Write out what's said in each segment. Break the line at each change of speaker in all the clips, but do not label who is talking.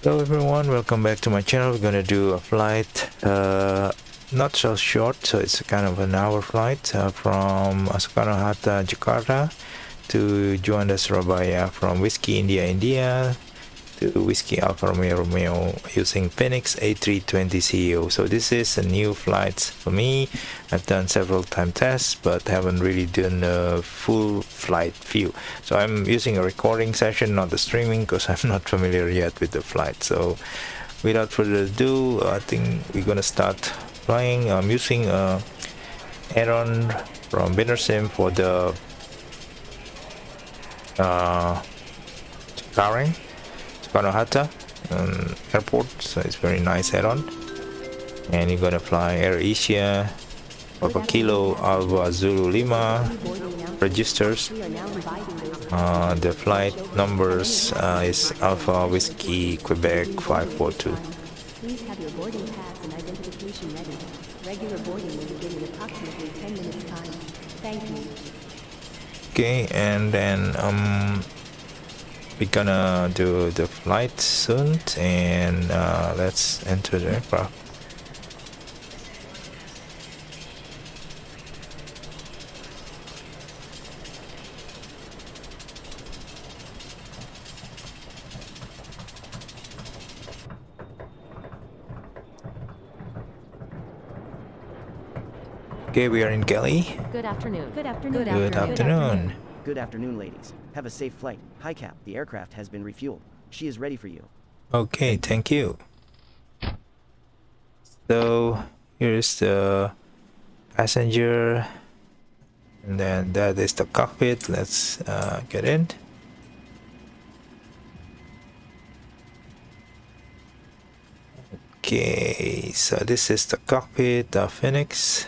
Hello everyone, welcome back to my channel. We're gonna do a flight, not so short, so it's kind of an hour flight from Soekarno-Hatta, Jakarta to Juanda, Surabaya, from Whiskey India to Whiskey Alfa Romeo using Fenix A320 CEO. So this is a new flight for me. I've done several time tests but haven't really done a full flight view. So I'm using a recording session, not the streaming, because I'm not familiar yet with the flight. So without further ado, I think we're gonna start flying. I'm using a Aeron from Sim for the Soekarno-Hatta airport, so it's very nice add-on. And you're gonna fly Air Asia Papa Kilo Alpha Zulu Lima registers. The flight numbers is Alpha Whiskey Quebec 542.
Please have your boarding pass and identification ready. Regular boarding will begin in approximately 10 minutes time. Thank you.
Okay, and then we're gonna do the flight soon, and let's enter the aircraft. Okay, we are in Delhi.
Good afternoon. Good afternoon.
Good afternoon.
Good afternoon, ladies. Have a safe flight. Hi, Cap. The aircraft has been refueled. She is ready for you.
Okay, thank you. So here's the passenger, and then that is the cockpit. Let's get in. Okay, so this is the cockpit of Phoenix.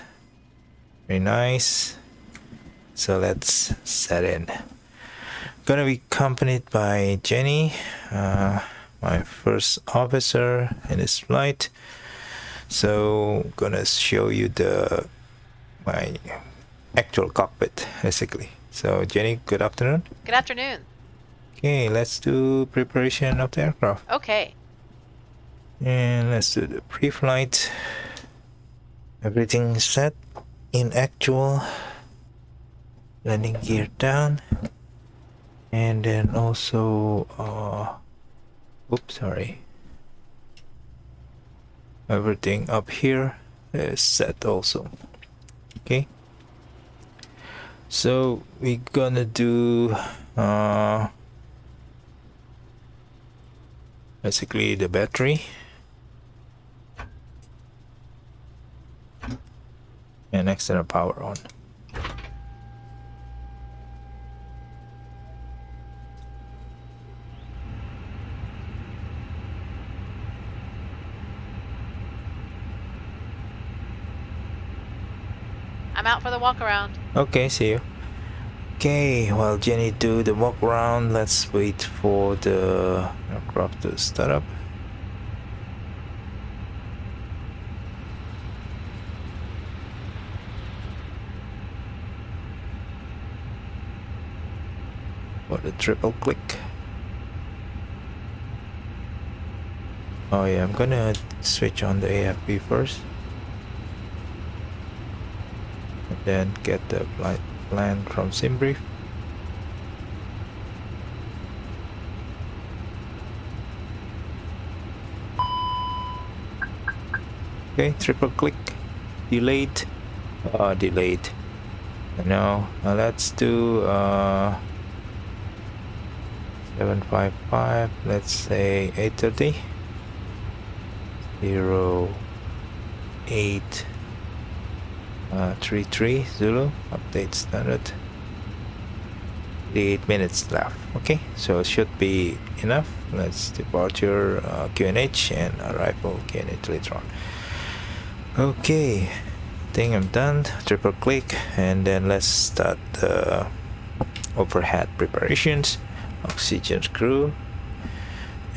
Very nice. So let's set in. Gonna be accompanied by Jenny, my first officer in this flight. So gonna show you my actual cockpit basically. So Jenny, good afternoon.
Good afternoon.
Okay, let's do preparation of the aircraft.
Okay.
And let's do the pre-flight. Everything set in actual. Landing gear down, and then also oops, sorry, everything up here is set also. Okay, so we're gonna do basically the battery and external power on.
I'm out for the walk around.
Okay, see you. Okay, while Jenny do the walk around, let's wait for the aircraft to start up. For the triple click. Oh yeah, I'm gonna switch on the AFP first. And then get the flight plan from SimBrief. Okay, triple click, delayed, delayed. Now let's do 755, let's say 830, 08 33 Zulu, update standard. 8 minutes left. Okay, so it should be enough. Let's departure QNH and arrival QNH later on. Okay, I think I'm done. Triple click, and then let's start the overhead preparations. Oxygen screw,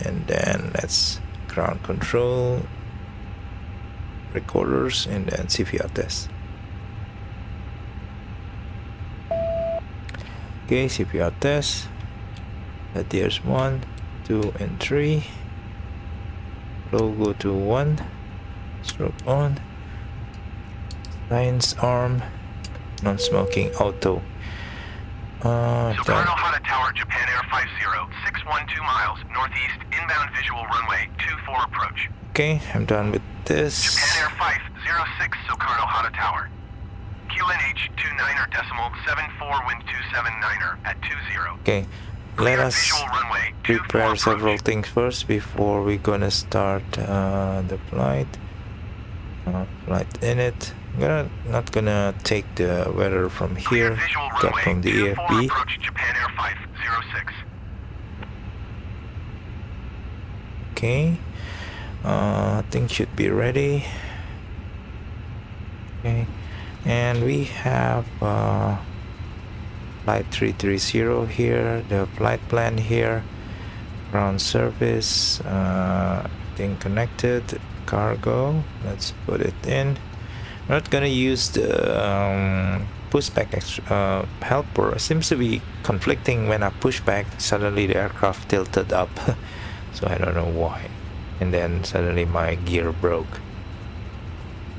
and then let's ground control, recorders, and then CPR test. Okay, CPR test. There's 1, 2, and 3. Flow go to 1. Stroke on. Science arm. Non-smoking auto.
Sukarno Hata Tower, Japan Air 50612 miles, northeast, inbound visual runway 24 approach.
Okay, I'm done with this.
Japan Air 506 Sukarno Hata Tower. QNH 29.74 wind 279er at 20.
Okay, let
Clear
us
visual runway 24
prepare several
approach.
things first before we're gonna start the flight. Flight in it. Not gonna take the weather from
Clear
here,
visual
got
runway
from the
24
AFB.
approach, Japan Air 506.
Okay, things should be ready. Okay, and we have flight 330 here, the flight plan here, ground service, thing connected, cargo. Let's put it in. We're not gonna use the pushback helper. It seems to be conflicting. When I push back, suddenly the aircraft tilted up. So I don't know why. And then suddenly my gear broke.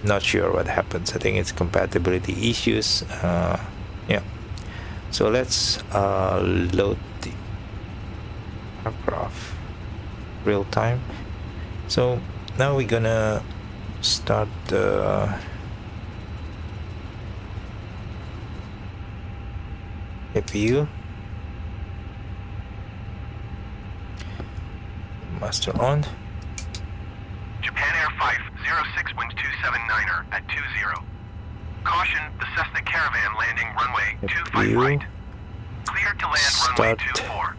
Not sure what happens. I think it's compatibility issues. Yeah. So let's load the aircraft real time. So now we're gonna start the APU. Master on.
Japan Air 506 wind 279er at 20. Caution, the Cessna Caravan landing runway 25
APU.
right. Cleared to land runway
Start.
24.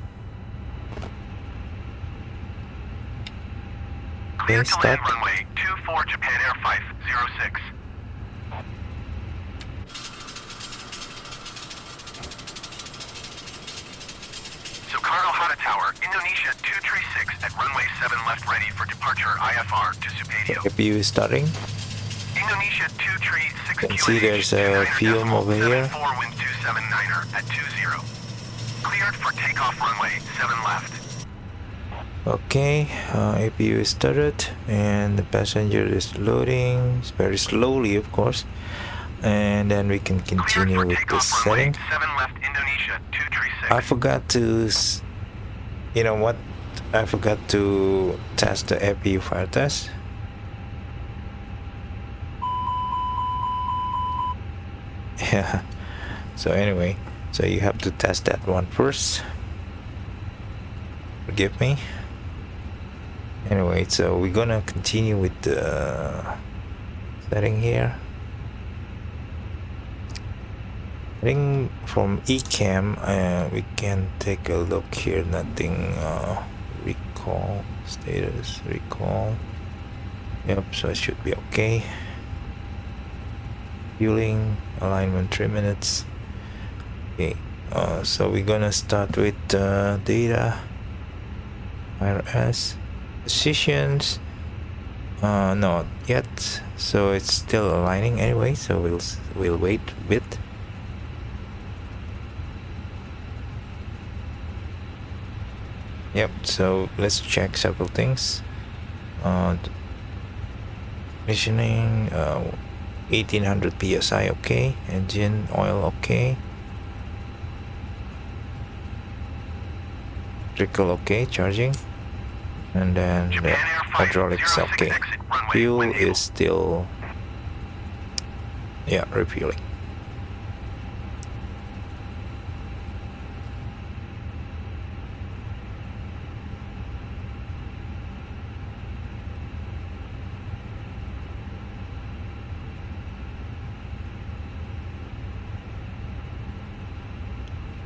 Okay,
Cleared to land
start.
runway 24 Japan Air 506. Sukarno Hata Tower, Indonesia 236 at runway 7 left ready for departure IFR to Supadio.
APU is starting.
Indonesia 236
You can see there's a film over here.
4 wind 279er at 20. Cleared for takeoff runway 7 left.
Okay, APU is started and the passenger is loading very slowly, of course, and then we can continue
Cleared for
with the
takeoff runway
setting.
7 left Indonesia 236.
I forgot to you know what, I forgot to test the APU fire test. Yeah, so anyway, so you have to test that one first. Forgive me. Anyway, so we're gonna continue with the setting here. I think from eCam we can take a look here. Nothing recall status, recall. Yep, so it should be okay. Fueling, alignment 3 minutes. Okay, so we're gonna start with data, IRS, positions. Not yet, so it's still aligning anyway. So we'll wait a bit. Yep, so let's check several things. Missioning, 1800 psi, okay. Engine oil, okay. Trickle, okay. Charging, and then the
Japan Air
hydraulics,
506
okay.
exit runway
Fuel
when able.
is still, yeah, refueling.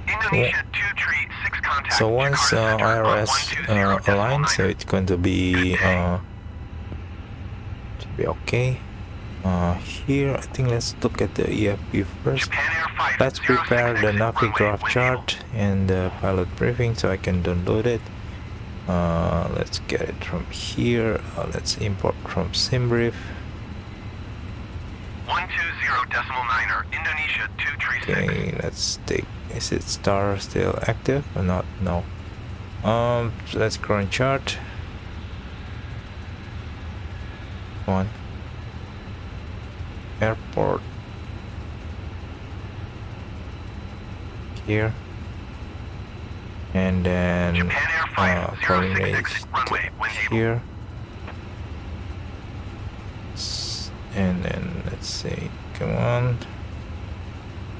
Indonesia 236 contact.
So once
Jakarta Center on
IRS
120.9.
aligned, so it's going to be okay. Here I think let's look at the EFB first.
Japan Air 506
Let's prepare the
exit runway
Navigraph
when
chart and the pilot briefing so I can download it. Let's get it from here. Let's import from SimBrief.
120.9er, Indonesia 236.
Okay, let's take. Is it star still active or not? No. So let's current chart. one. Airport. Here. And then
Japan Air 5,
coordinates
066, runway, when able.
here. And then let's see, come on.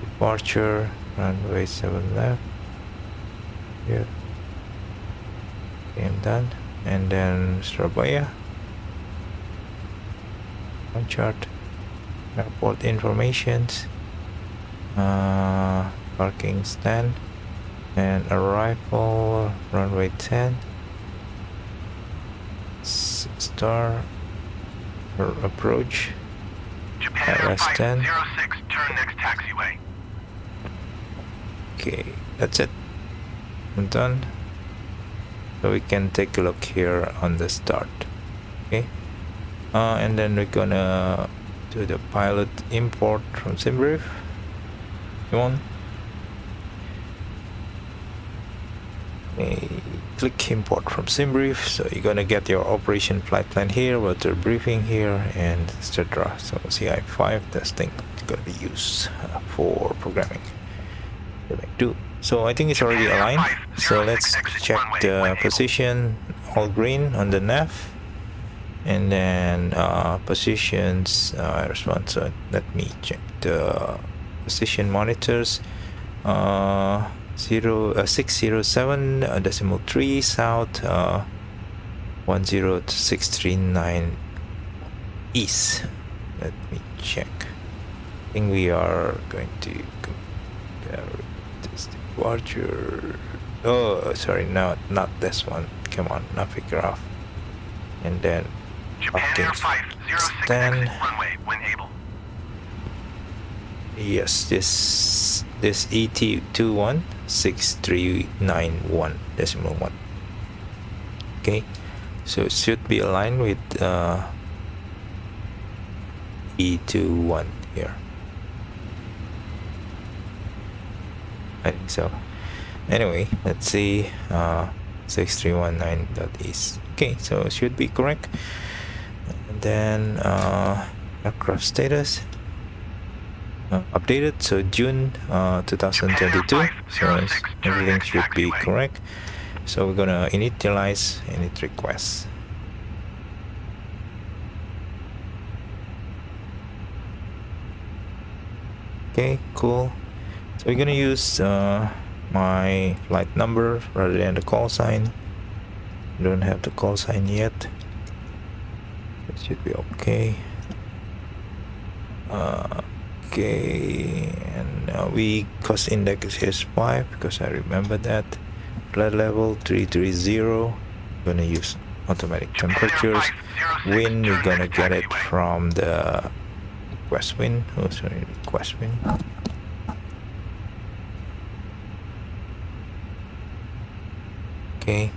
Departure, runway 7 left. Here. Okay, I'm done. And then Surabaya. On chart. Airport informations. Parking stand. And arrival, runway 10. Star. Approach.
Japan Air
LS
5,
10.
06, turn next taxiway.
Okay, that's it. I'm done. So we can take a look here on the start. Okay. And then we're gonna do the pilot import from SimBrief. Come on. Okay, click import from SimBrief. So you're gonna get your operation flight plan here, weather briefing here, and etc. So CI5 testing is gonna be used for programming. So I think it's already aligned. So let's check the position, all green on the nav, and then positions response. So let me check the position monitors. 607.3 south, 10639 east. Let me check. I think we are going to compare this departure. Oh, sorry, no, not this one. Come on, Navigraph. And then
Japan Air 5, 06,
stand.
runway, when able.
Yes, this ET21 6391 decimal 1. Okay, so it should be aligned with E21 here. I think so. Anyway, let's see. 6319.east. Okay, so it should be correct. And then aircraft status. Updated, so June 2022, so everything should be correct. So we're gonna initialize init request. Okay, cool. So we're gonna use my flight number rather than the call sign. I don't have the call sign yet. It should be okay. Okay, and we cost index is 5 because I remember that. Flight level 330. Gonna use automatic temperatures. Wind, we're gonna get it from the request wind. Oh, sorry, request wind. Okay,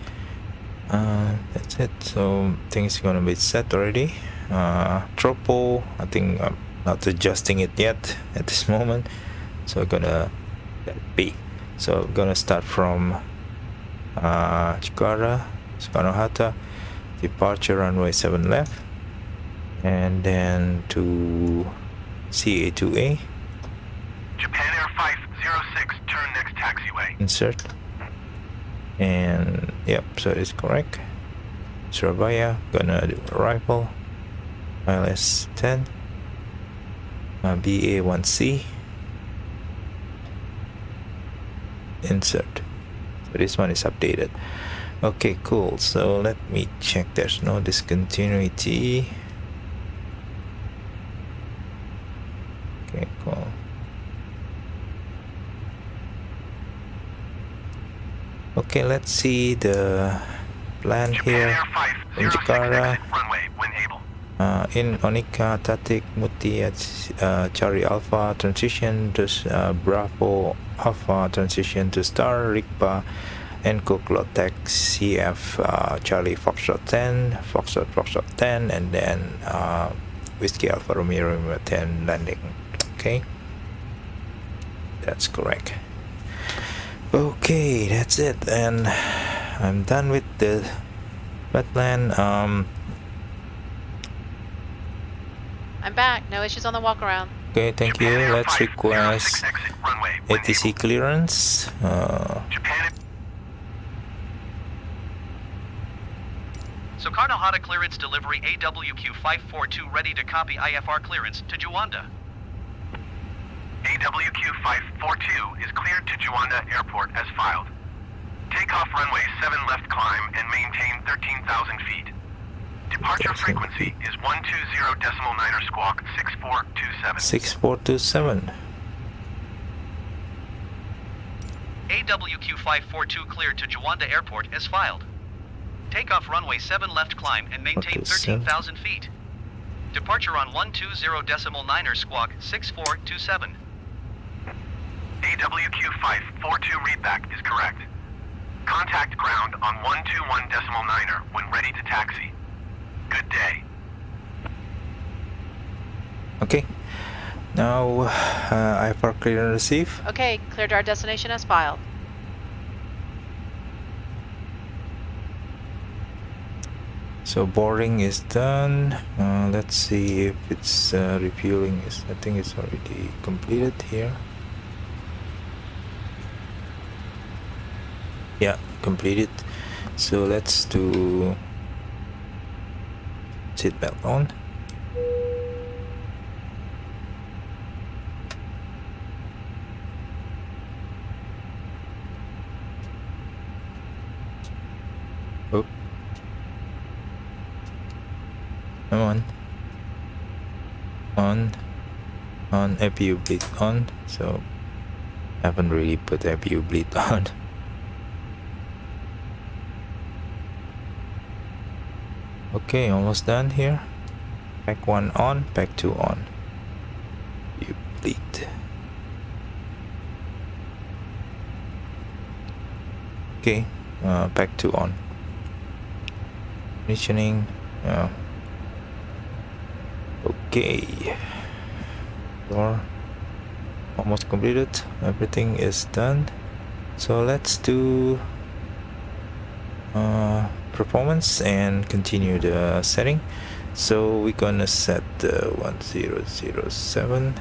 that's it. So things gonna be set already. Tropo, I think I'm not adjusting it yet at this moment, so we're gonna let it be. So we're gonna start from Jakarta, Soekarno-Hatta, departure runway 7 left, and then to CA2A.
Japan Air 506, turn next taxiway.
Insert. And yep, so it's correct. Surabaya, gonna do arrival. ILS 10. BA1C. Insert. So this one is updated. Okay, cool. So let me check. There's no discontinuity. Okay, cool. Okay, let's see the plan here in Jakarta.
Runway, when able.
In Onika, Tatik, Muti, Charlie Alpha transition to Bravo Alpha transition to Star, Rikpa, and Lotek CF Charlie Foxtrot 10, Foxtrot 10, and then Whiskey Alpha Romeo 10 landing. Okay, that's correct. Okay, that's it, and I'm done with the flight plan.
I'm back. No issues on the walk around.
Okay, thank you.
Japan Air
Let's
506
request
exit runway when
ATC
able.
clearance.
Japan
Sukarno Hata clearance delivery AWQ-542 ready to copy IFR clearance to Juanda.
AWQ-542 is cleared to Juanda Airport as filed. Takeoff runway 7 left climb and maintain 13,000 feet. Departure
13,000
frequency is 120.9 squawk 6427.
6427.
AWQ-542 cleared to Juanda Airport as filed. Takeoff runway 7 left climb and maintain 13,000 feet. Departure on 120.9 squawk 6427.
AWQ-542 readback is correct. Contact ground on 121.9 when ready to taxi. Good day.
Okay. Now IFR clearance receive.
Okay, cleared to our destination as filed.
So boarding is done. Let's see if it's refueling. I think it's already completed here. Yeah, completed. So let's do seatbelt on. Oh. Come on APU bleed on. So haven't really put APU bleed on. Okay, almost done here. Pack 1 on, pack 2 on. You bleed. Okay, pack 2 on. Commissioning. Okay. WARR almost completed. Everything is done. So let's do performance and continue the setting. So we're gonna set 1007.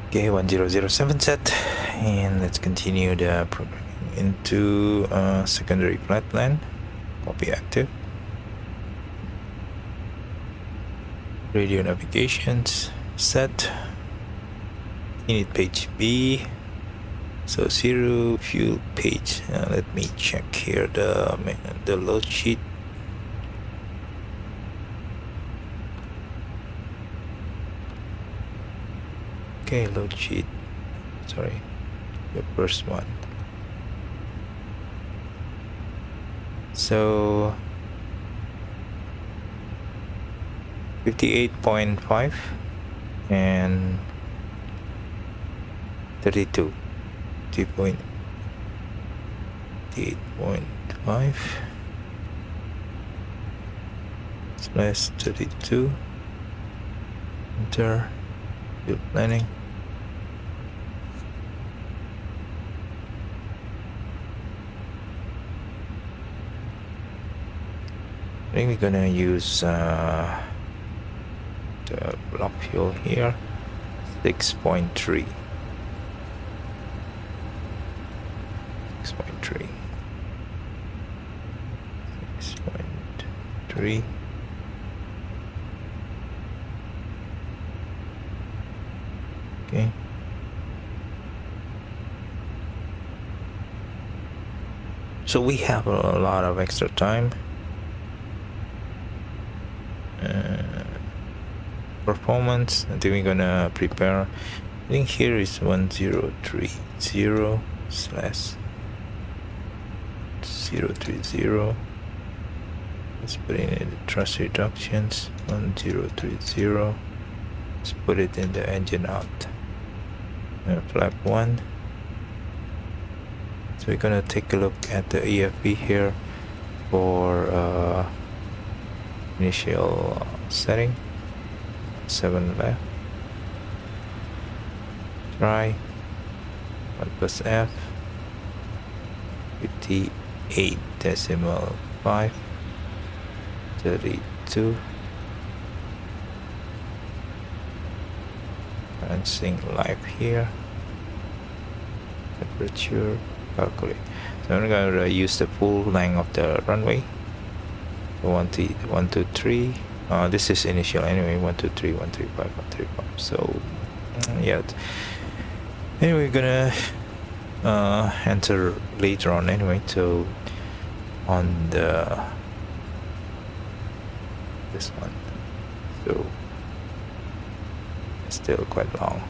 Okay, 1007 set, and let's continue the programming into secondary flight plan. Copy active. Radio navigations set. Unit page B. So 0 fuel page. Let me check here the load sheet. Okay, load sheet. Sorry, the first one. So 58.5 and 32. 58.5 slash 32. Enter. Field planning. I think we're gonna use the block fuel here, 6.3. 6.3. 6.3. Okay. So we have a lot of extra time. Performance, I think we're gonna prepare. I think here is 1030 slash 030. Let's put in the thrust reductions. 1030. Let's put it in the engine out. Flap 1. So we're gonna take a look at the EFB here for initial setting. 7 left. Try 1 plus F 58.5 32. Balancing live here. Temperature calculate. So I'm gonna use the full length of the runway. 1 2 3. This is initial anyway. 1 2 3 1 3 5 1 3 5. So yeah. Anyway, we're gonna enter later on anyway. So on the this one. So it's still quite long.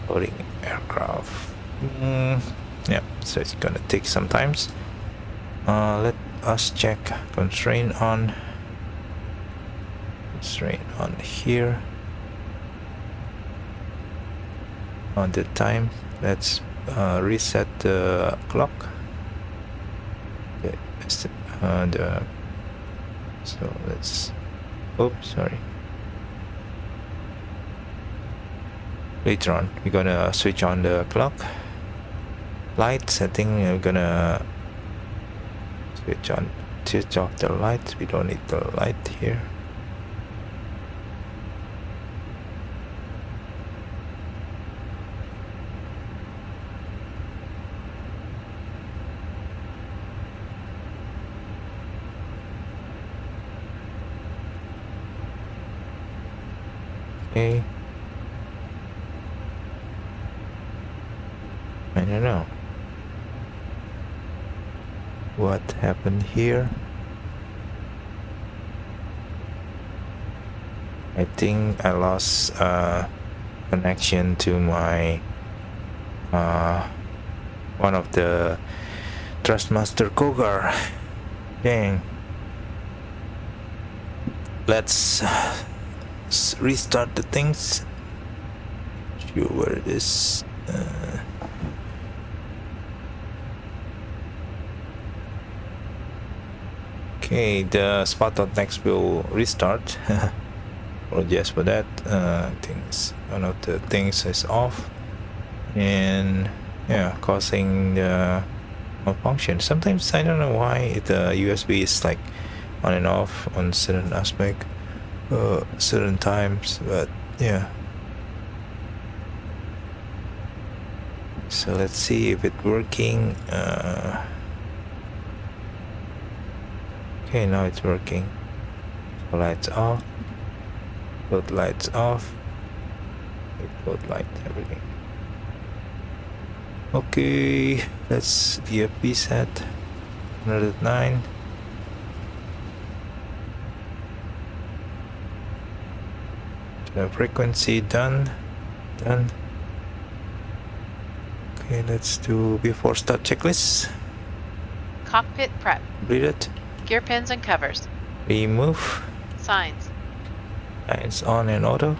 Loading aircraft. Yeah, so it's gonna take some times. Let us check constraint on here. On the time, let's reset the clock. So let's, oops, sorry. Later on, we're gonna switch on the clock. Light setting, we're gonna switch off the light. We don't need the light here. Okay. I don't know what happened here. I think I lost connection to my one of the Thrustmaster Cougar. Dang. Let's restart the things. Sure where it is. Okay, the Spad.Next will restart. Apologize for that. Things, one of the things is off, and yeah, causing the malfunction. Sometimes I don't know why the USB is like on and off on certain aspect, certain times, but yeah. So let's see if it's working. Okay, now it's working. So lights off. Both lights off. Both light, everything. Okay, that's EFP set. 109. The frequency done. Okay, let's do before start checklist.
Cockpit prep.
Read it.
Gear pins and covers.
Remove.
Signs.
Lights on and auto.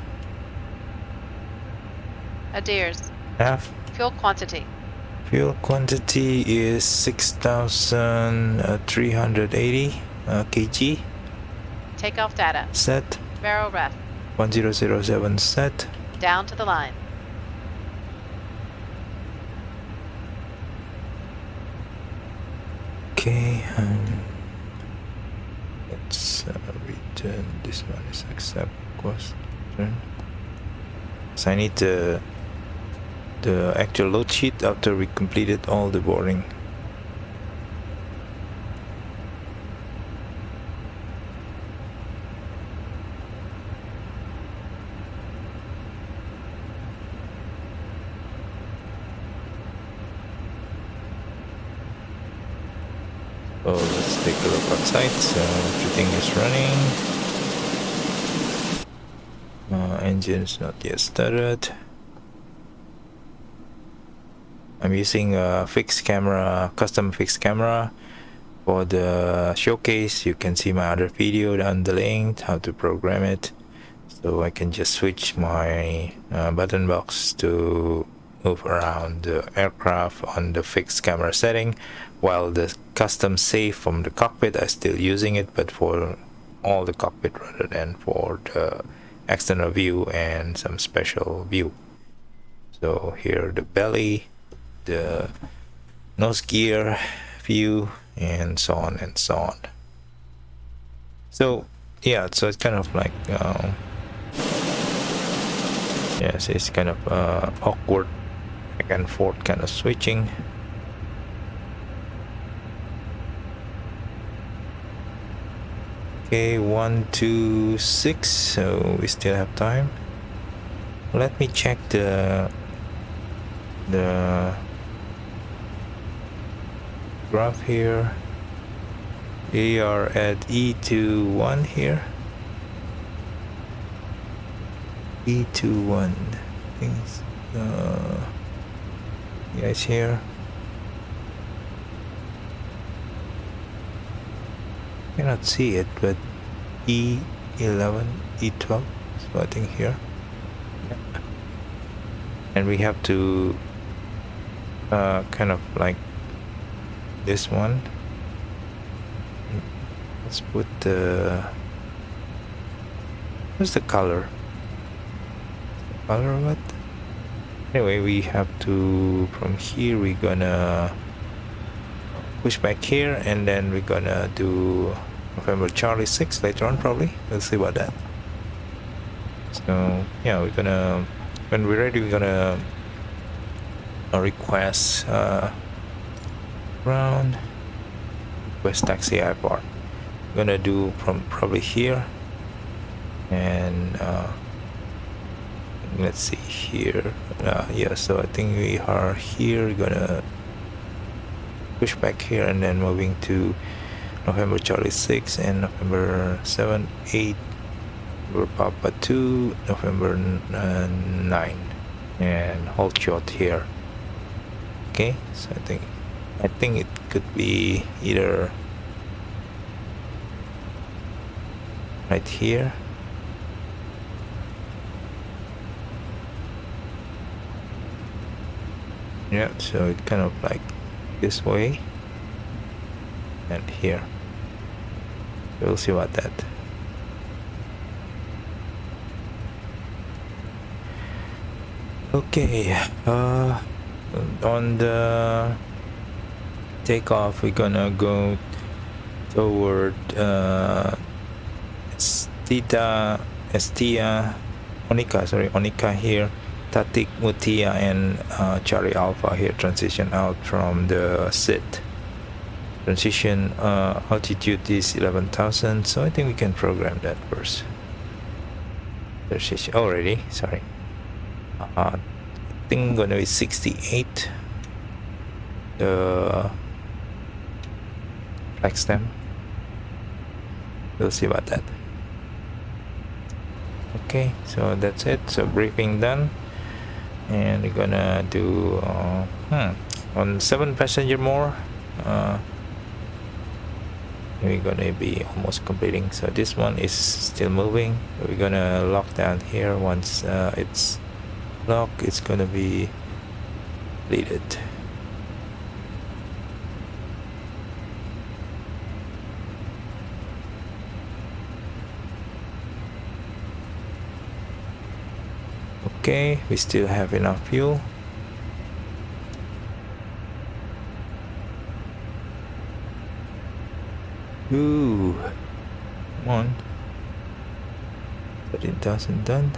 Adheres.
F.
Fuel quantity.
Fuel quantity is 6,380 kg.
Takeoff data.
Set.
Vero ref.
1007 set.
Down to the line.
Okay, let's return. This one is accept request. Return. So I need the actual load sheet after we completed all the boarding. So let's take a look outside. So everything is running. Engine's not yet started. I'm using a fixed camera, custom fixed camera for the showcase. You can see my other video down the link, how to program it. So I can just switch my button box to move around the aircraft on the fixed camera setting, while the custom save from the cockpit I'm still using it, but for all the cockpit rather than for the external view and some special view. So here the belly, the nose gear view, and so on and so on. So yeah, so it's kind of like yes, it's kind of awkward back and forth kind of switching. Okay, 1, 2, 6, so we still have time. Let me check the graph here. We are at E21 here. E21 things. Yeah, it's here. Cannot see it, but E11, E12, so I think here. And we have to kind of like this one. Let's put the, what's the color? Color of it? Anyway, we have to, from here we're gonna push back here, and then we're gonna do November Charlie 6 later on probably. We'll see about that. So yeah, we're gonna, when we're ready, we're gonna request ground, request taxi airport. We're gonna do from probably here, and let's see here. Yeah, so I think we are here. We're gonna push back here and then moving to November Charlie 6 and November 7, 8, November Papa 2, November 9, and hold short here. Okay, so I think it could be either right here. Yeah, so it kind of like this way and here. We'll see about that. Okay, on the takeoff we're gonna go toward Onika here, Tatik, Mutia, and Charlie Alpha here. Transition out from the SIT. Transition altitude is 11,000, so I think we can program that first. Transition already. Sorry. I think gonna be 68. The flex stem. We'll see about that. Okay, so that's it. So briefing done, and we're gonna do on 7 passenger more. We're gonna be almost completing. So this one is still moving. We're gonna lock down here. Once it's locked, it's gonna be completed. Okay, we still have enough fuel. Ooh, come on. 13,000 done.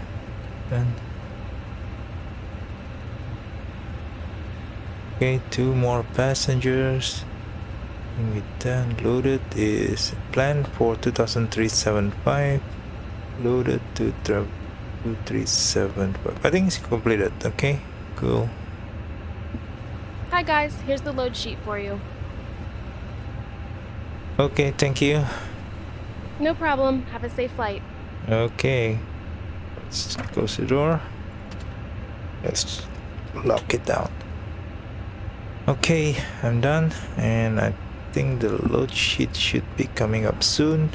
Okay, 2 more passengers. We done. Loaded is planned for 2,375. Loaded to 2,375. I think it's completed. Okay, cool.
Hi guys, here's the load sheet for you.
Okay, thank you.
No problem. Have a safe flight.
Okay, let's close the door. Let's lock it down. Okay, I'm done, and I think the load sheet should be coming up soon.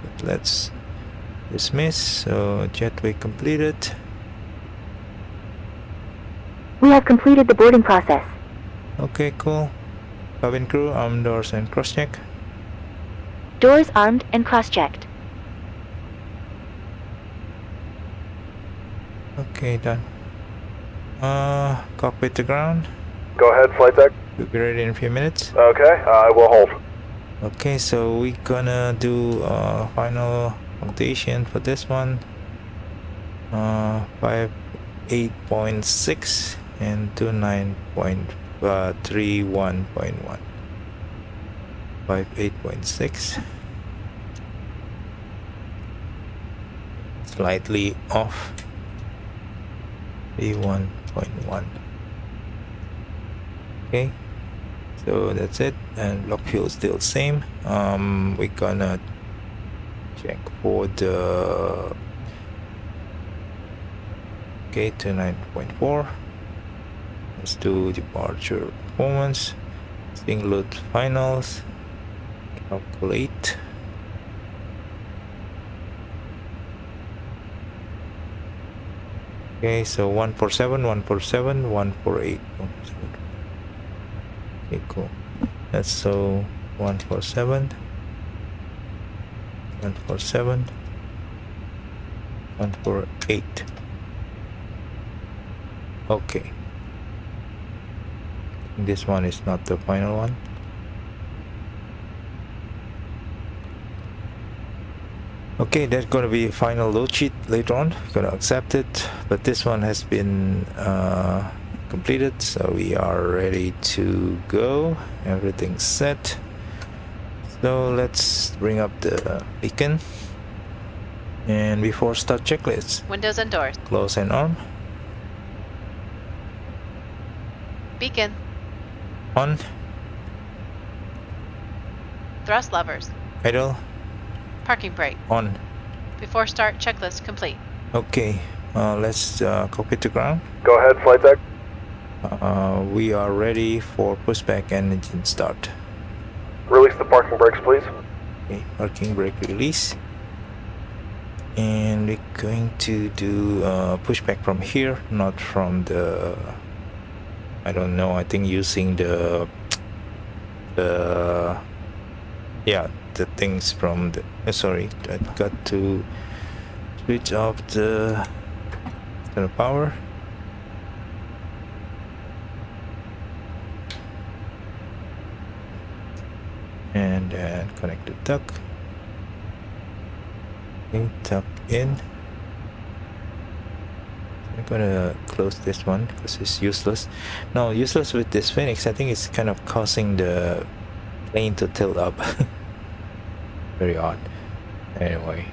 But let's dismiss. So jetway completed.
We have completed the boarding process.
Okay, cool. Cabin crew, arm doors and cross check.
Doors armed and cross-checked.
Okay, done. Cockpit to ground.
Go ahead, flight deck.
We'll be ready in a few minutes.
Okay, I will hold.
Okay, so we're gonna do final rotation for this one. 58.6 and 29.31.1. 58.6. Slightly off. 31.1. Okay, so that's it, and block fuel still same. We're gonna check for the to 9.4. Let's do departure performance, single load finals, calculate. Okay, so 147, 147, 148. Okay, cool. That's so 147, 147, 148. Okay. This one is not the final one. Okay, that's gonna be a final load sheet later on. Gonna accept it, but this one has been completed, so we are ready to go. Everything's set. So let's bring up the beacon. And before start checklist,
Windows and doors.
close and arm.
Beacon.
On.
Thrust levers.
Idle.
Parking brake.
On.
Before start, checklist complete.
Okay, let's cockpit to ground.
Go ahead, flight deck.
We are ready for pushback and engine start.
Release the parking brakes, please.
Okay, parking brake release. And we're going to do pushback from here, not from the, I don't know, I think using the things from the, sorry, I got to switch off the power. And then connect the duck. Okay, tuck in. I'm gonna close this one because it's useless. No, useless with this Phoenix. I think it's kind of causing the plane to tilt up. Very odd. Anyway,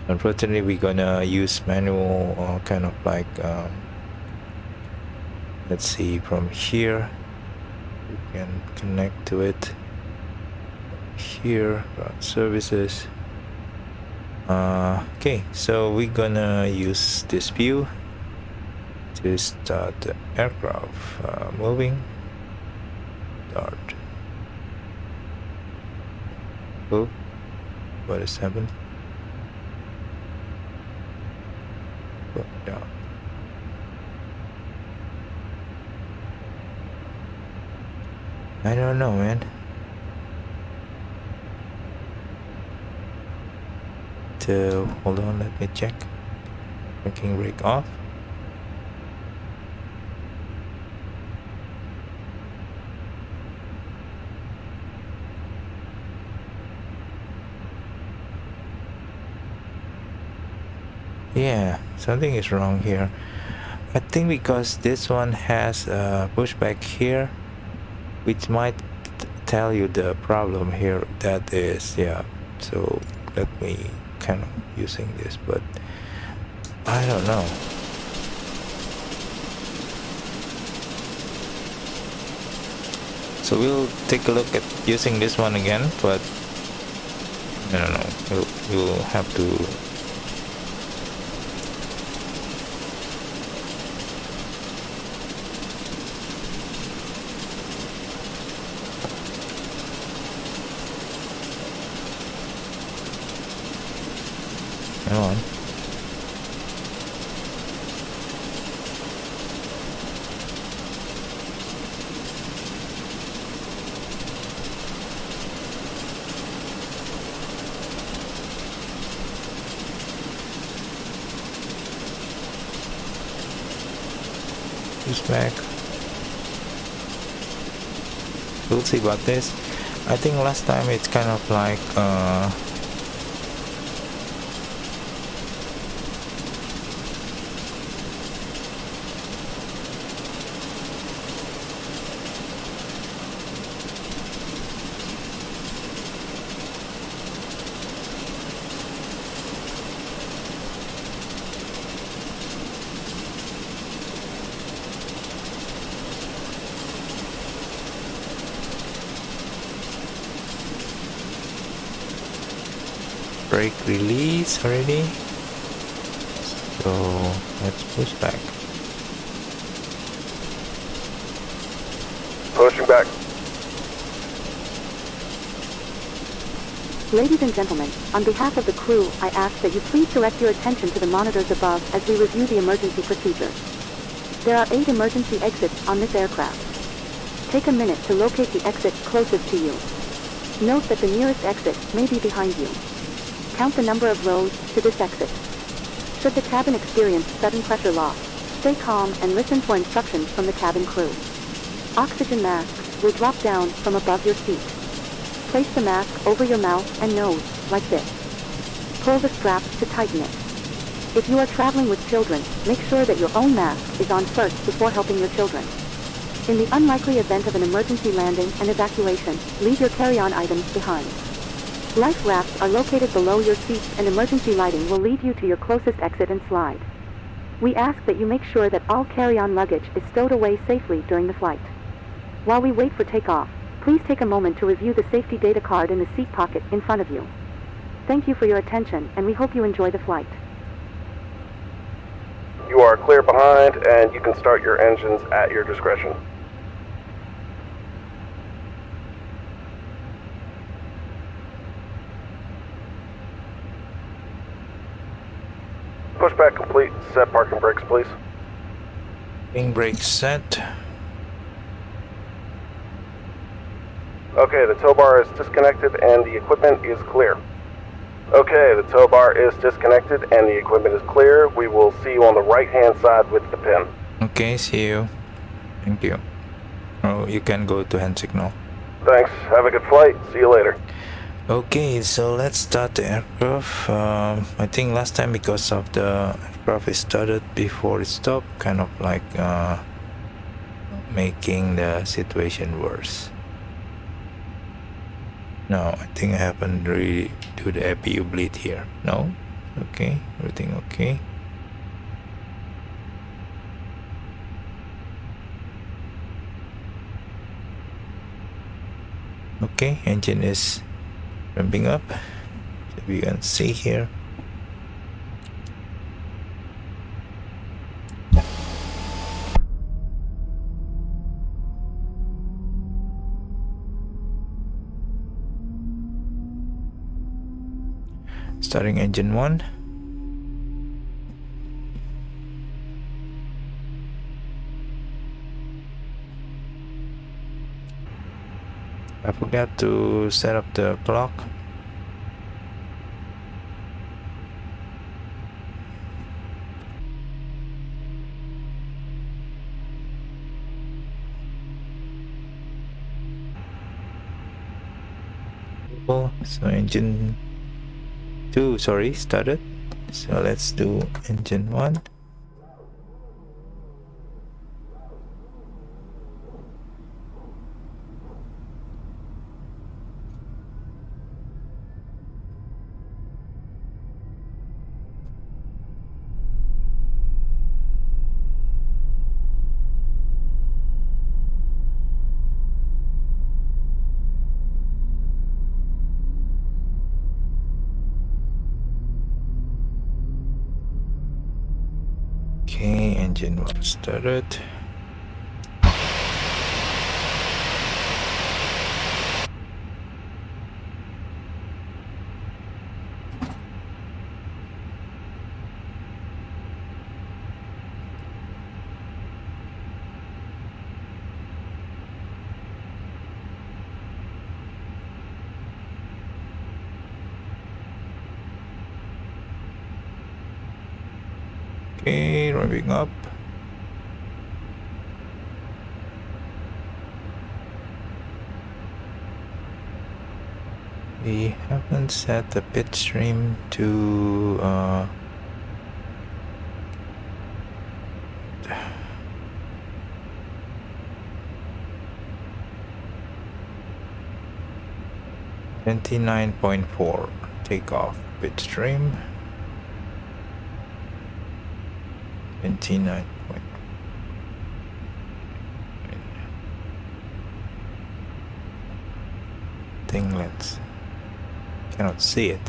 unfortunately, we're gonna use manual, kind of like. Let's see, from here we can connect to it. Here, services. Okay, so we're gonna use this view to start the aircraft moving. Start. Oh, what is happening? Go down. I don't know, man. Hold on, let me check. Parking brake off. Yeah, something is wrong here. I think because this one has a pushback here, which might tell you the problem here. That is, yeah. So let me kind of using this, but I don't know. So we'll take a look at using this one again, but I don't know. We'll have to. Come on. pushback. We'll see about this. I think last time it's kind of like brake release already, so let's push back.
Pushing back.
Ladies and gentlemen, on behalf of the crew, I ask that you please direct your attention to the monitors above as we review the emergency procedure. There are 8 emergency exits on this aircraft. Take a minute to locate the exit closest to you. Note that the nearest exit may be behind you. Count the number of rows to this exit. Should the cabin experience sudden pressure loss, stay calm and listen for instructions from the cabin crew. Oxygen masks will drop down from above your seat. Place the mask over your mouth and nose, like this. Pull the strap to tighten it. If you are traveling with children, make sure that your own mask is on first before helping your children. In the unlikely event of an emergency landing and evacuation, leave your carry-on items behind. Life rafts are located below your seats and emergency lighting will lead you to your closest exit and slide. We ask that you make sure that all carry-on luggage is stowed away safely during the flight. While we wait for takeoff, please take a moment to review the safety data card in the seat pocket in front of you. Thank you for your attention and we hope you enjoy the flight.
You are clear behind and you can start your engines at your discretion. Pushback complete. Set parking brakes, please.
Wing brake set.
Okay, the tow bar is disconnected and the equipment is clear. Okay, the tow bar is disconnected and the equipment is clear. We will see you on the right-hand side with the pin.
Okay, see you. Thank you. Oh, you can go to hand signal.
Thanks. Have a good flight. See you later.
Okay, so let's start the aircraft. I think last time because of the aircraft is started before it stopped, kind of like making the situation worse. No, I think I haven't really do the APU bleed here. No? Okay, everything okay. Okay, engine is ramping up. So we can see here. Starting engine 1. I forgot to set up the clock. So engine 2, sorry, started. So let's do engine 1. Okay, engine 1 started. Okay, revving up. We haven't set the pitch stream to 29.4 takeoff pitch stream. 29. Let's cannot see it.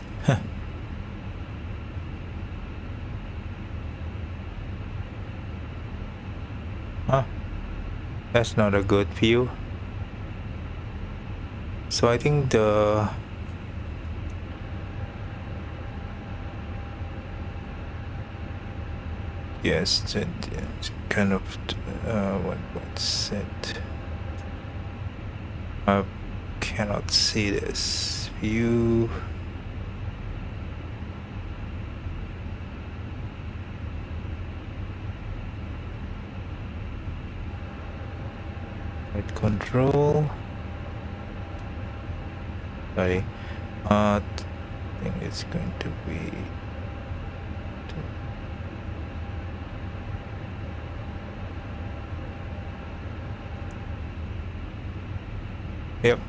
Huh, that's not a good view. So I think the yes, it's kind of what's it? I cannot see this view. Flight control. Sorry, I think it's going to be. Yep.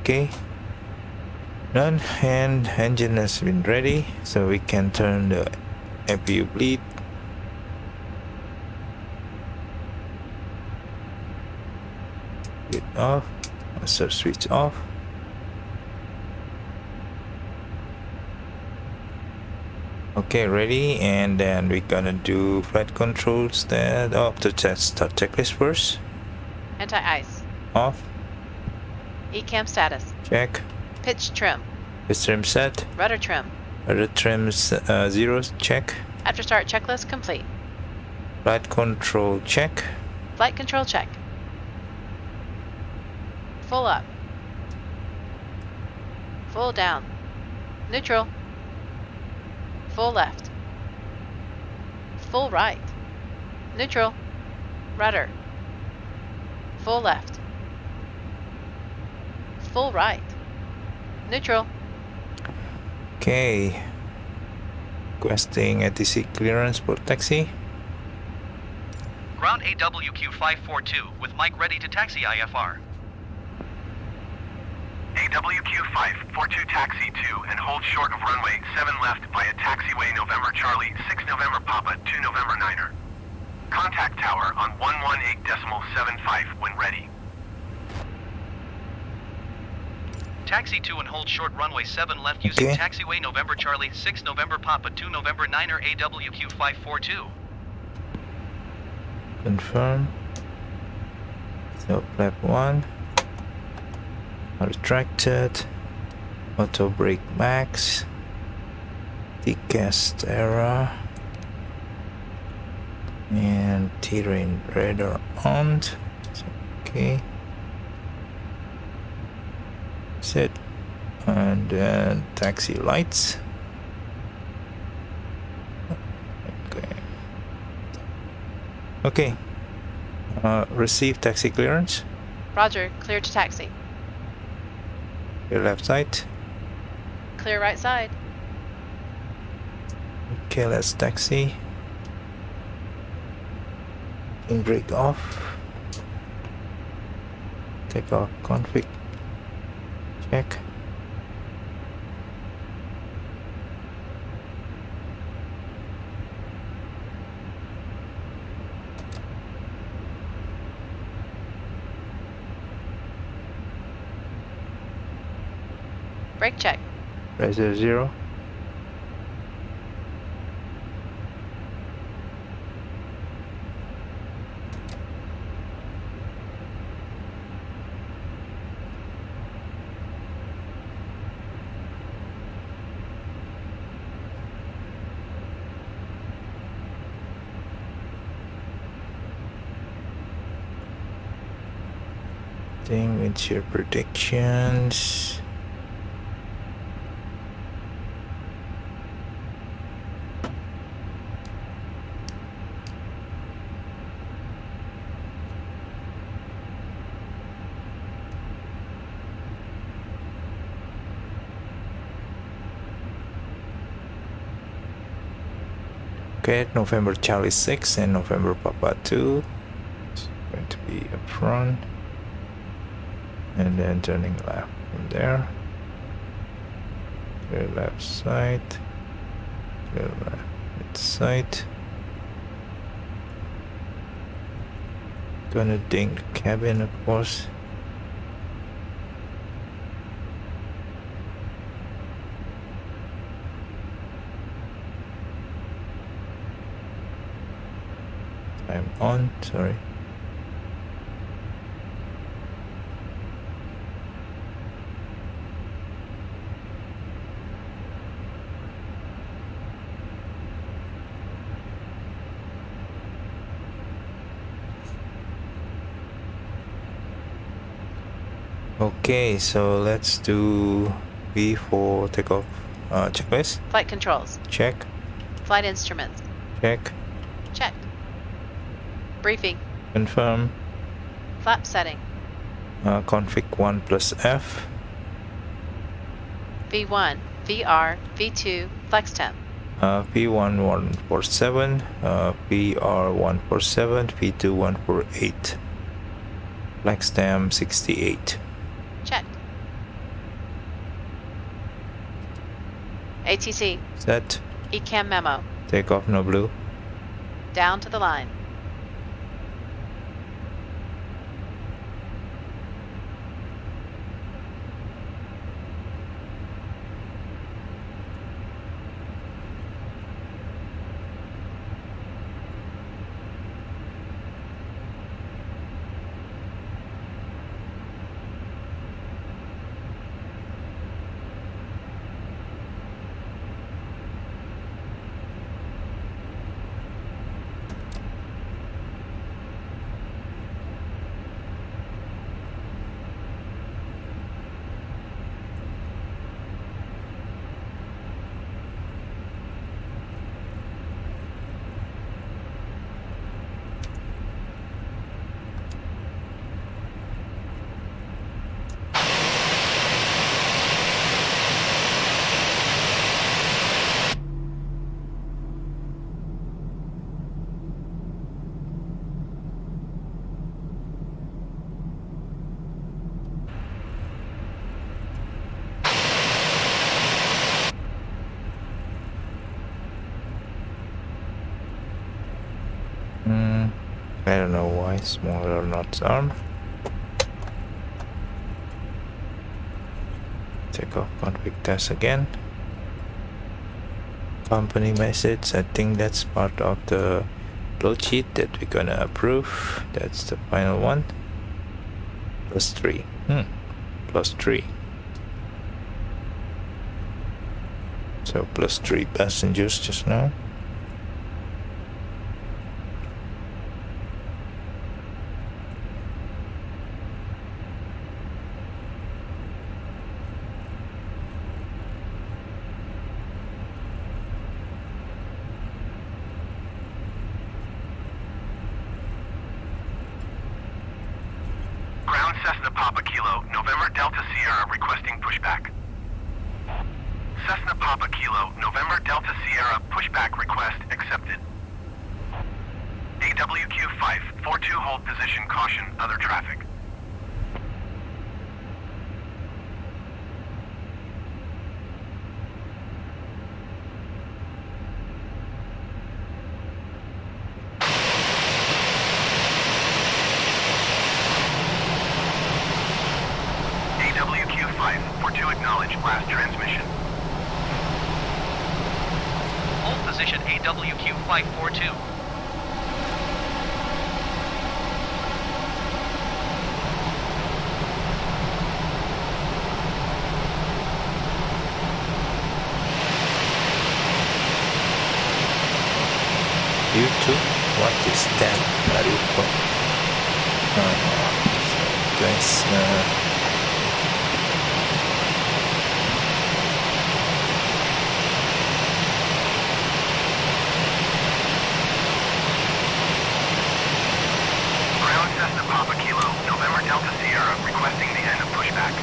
Okay. Done, and engine has been ready, so we can turn the FPU bleed. It off. Master switch off. Okay, ready, and then we're gonna do flight controls. That to start checklist first.
Anti-ice.
Off.
ECAM status.
Check.
Pitch trim.
Pitch trim set.
Rudder trim.
Rudder trim 0. Check.
After start checklist complete.
Flight control check.
Flight control check. Full up. Full down. Neutral. Full left. Full right. Neutral. Rudder. Full left. Full right. Neutral.
Okay. Requesting ATC clearance for taxi.
Ground AWQ 542 with mic ready to taxi IFR.
AWQ 542 taxi 2 and hold short of runway 7 left via taxiway November Charlie 6 November Papa 2 November Niner. Contact tower on 118.75 when ready.
Taxi 2 and hold short runway 7 left using
Okay.
taxiway November Charlie 6 November Papa 2 November Niner AWQ 542.
Confirm. So flap 1. Retracted. Auto brake max. Decast error. And terrain radar on. Okay. Set. And then taxi lights. Okay. Okay. Receive taxi clearance.
Roger. Clear to taxi.
Your left side.
Clear right side.
Okay, let's taxi. And brake off. Takeoff config. Check.
Brake check.
Pressure 0. Thing with your predictions. Okay, November Charlie 6 and November Papa 2. It's going to be up front. And then turning left from there. Clear left side. Clear left mid side. Gonna ding the cabin, of course. I'm on, sorry. Okay, so let's do V for takeoff checklist.
Flight controls.
Check,
Flight instruments.
check,
Check. Briefing.
confirm.
Flap setting.
Config 1 plus F.
V1, VR, V2, flex temp.
P1 147, PR 147, P2 148. Flex temp 68.
Check. ATC.
Set.
ECAM memo.
Takeoff no blue.
Down to the line.
I don't know why smaller knots arm. Takeoff config test again. Company message, I think that's part of the flow sheet that we're gonna approve. That's the final one. +3. +3. So +3 passengers just now.
Ground Cessna Papa Kilo, November Delta Sierra requesting pushback. Cessna Papa Kilo, November Delta Sierra pushback request accepted. AWQ 542 hold position, caution, other traffic. AWQ 542 acknowledge last transmission.
Hold position AWQ 542.
YouTube, what is that? Maruko. Guys,
Ground Cessna Papa Kilo, November Delta Sierra requesting the end of pushback.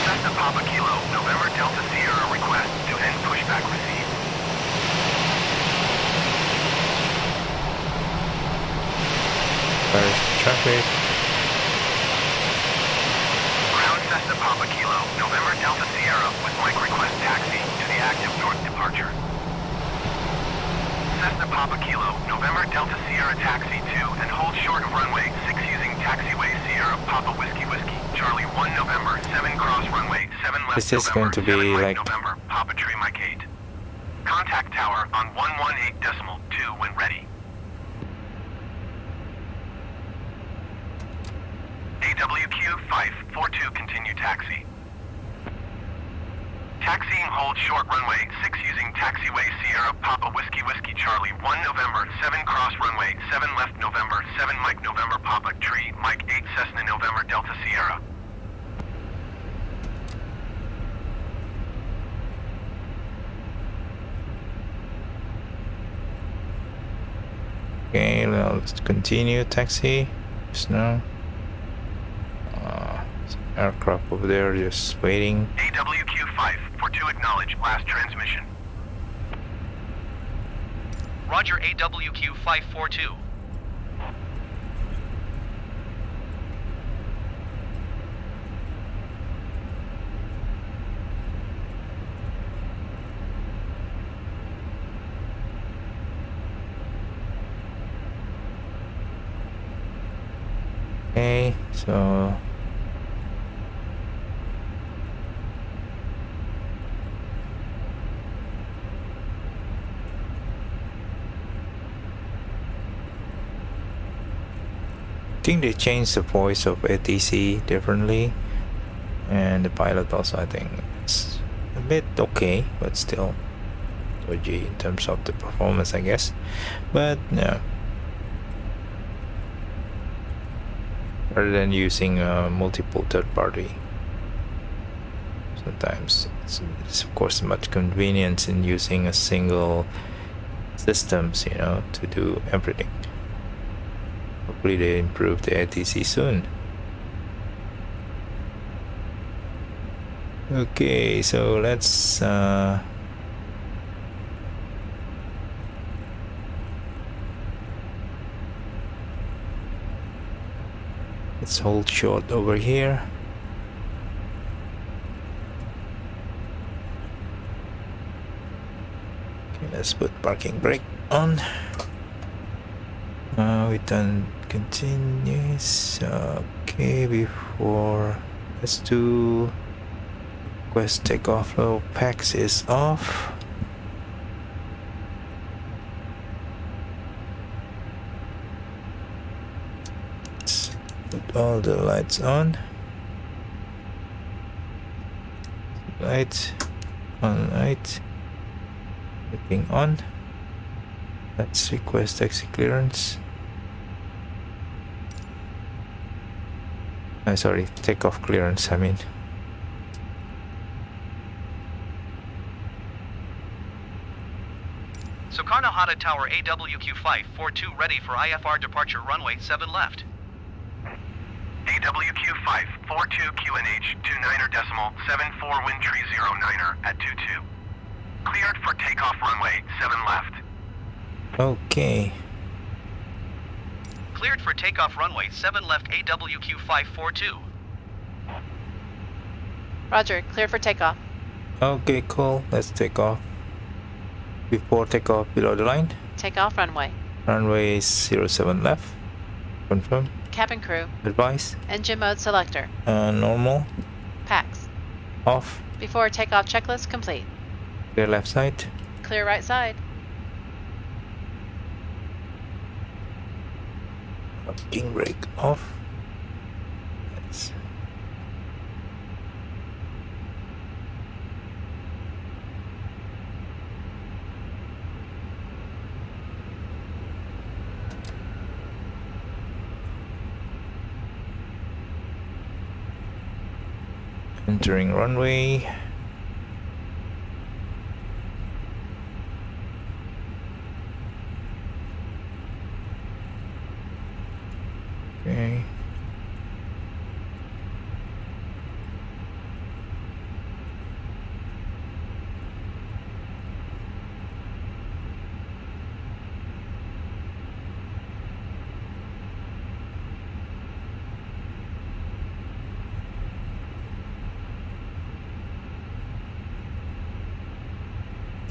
Cessna Papa Kilo, November Delta Sierra request to end pushback received.
There's traffic.
Ground Cessna Papa Kilo, November Delta Sierra, with Mike request taxi to the active north departure. Cessna Papa Kilo, November Delta Sierra taxi to and hold short of runway 6 using taxiway Sierra Papa Whiskey Whiskey, Charlie 1 November, 7 cross runway, 7 left
This is
November,
going to be
7 right
like
November, Papa Tree Mike 8. Contact tower on 118.2 when ready. AWQ 542 continue taxi. Taxiing hold short runway 6 using taxiway Sierra Papa Whiskey Whiskey Charlie 1 November 7 cross runway 7 left November 7 Mike November Papa Tree Mike 8 Cessna November Delta Sierra.
Okay, let's continue taxi. Just now. Aircraft over there just waiting.
AWQ 542 acknowledge last transmission.
Roger, AWQ 542.
Okay, so I think they changed the voice of ATC differently, and the pilot also, I think it's a bit okay, but still dodgy in terms of the performance, I guess. But yeah, rather than using multiple third party, sometimes it's of course much convenience in using a single systems, you know, to do everything. Hopefully they improve the ATC soon. Okay, so let's hold short over here. Okay, let's put parking brake on. We done continuous. Okay, before let's do request takeoff low packs is off. Let's put all the lights on. Light on, light. Everything on. Let's request taxi clearance. Sorry, takeoff clearance, I mean.
Sukarno Hata Tower AWQ 542 ready for IFR departure runway 7 left.
AWQ 542 QNH 29.74 wind tree 09er at 22. Cleared for takeoff runway 7 left.
Okay.
Cleared for takeoff runway 7 left AWQ 542.
Roger, cleared for takeoff.
Okay, cool. Let's take off. Before takeoff, below the line.
Takeoff runway.
Runway 07 left. Confirm.
Cabin crew.
Advice.
Engine mode selector.
Normal.
Pax.
Off.
Before takeoff checklist complete.
Clear left side.
Clear right side.
Parking brake off. Let's entering runway. Okay.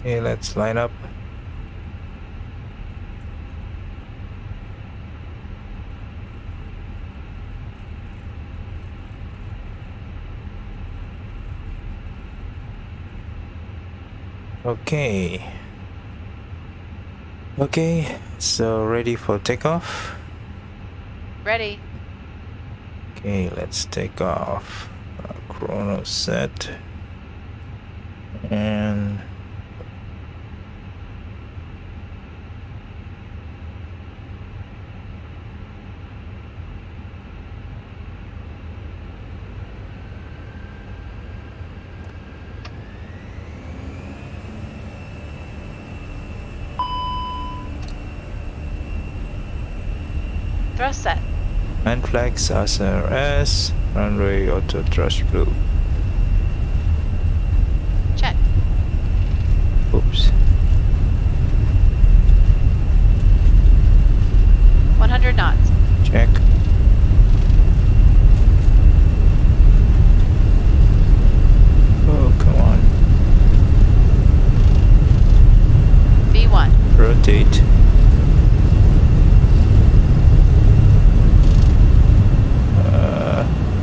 Okay, let's line up. Okay. Okay, so ready for takeoff?
Ready.
Okay, let's take off. Chrono set. And
Thrust set.
man flags SRS. Runway auto thrust blue.
Check.
Oops.
100 knots.
Check. Oh, come on.
V1.
Rotate.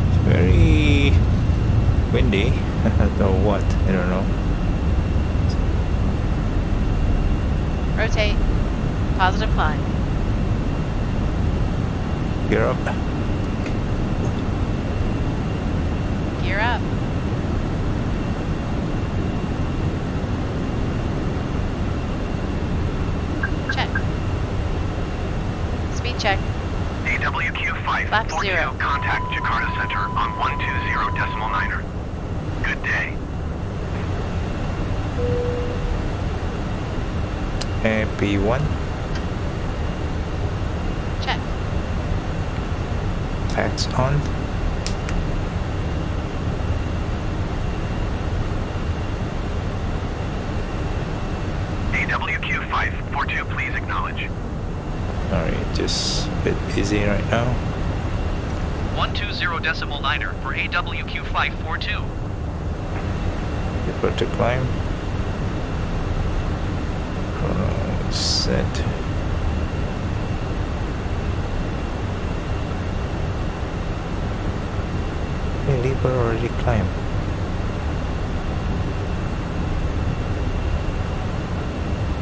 It's very windy. Or what? I don't know.
Rotate. Positive climb.
Gear up.
Gear up. Check. Speed check.
AWQ-542,
Lap 0.
contact Jakarta Center on 120.9er. Good day.
P1.
Check.
Tags on.
AWQ-542, please acknowledge.
Alright, just a bit easy right now.
120.9er for AWQ-542.
Able to climb. Chrono set. Hey, Libra already climbed.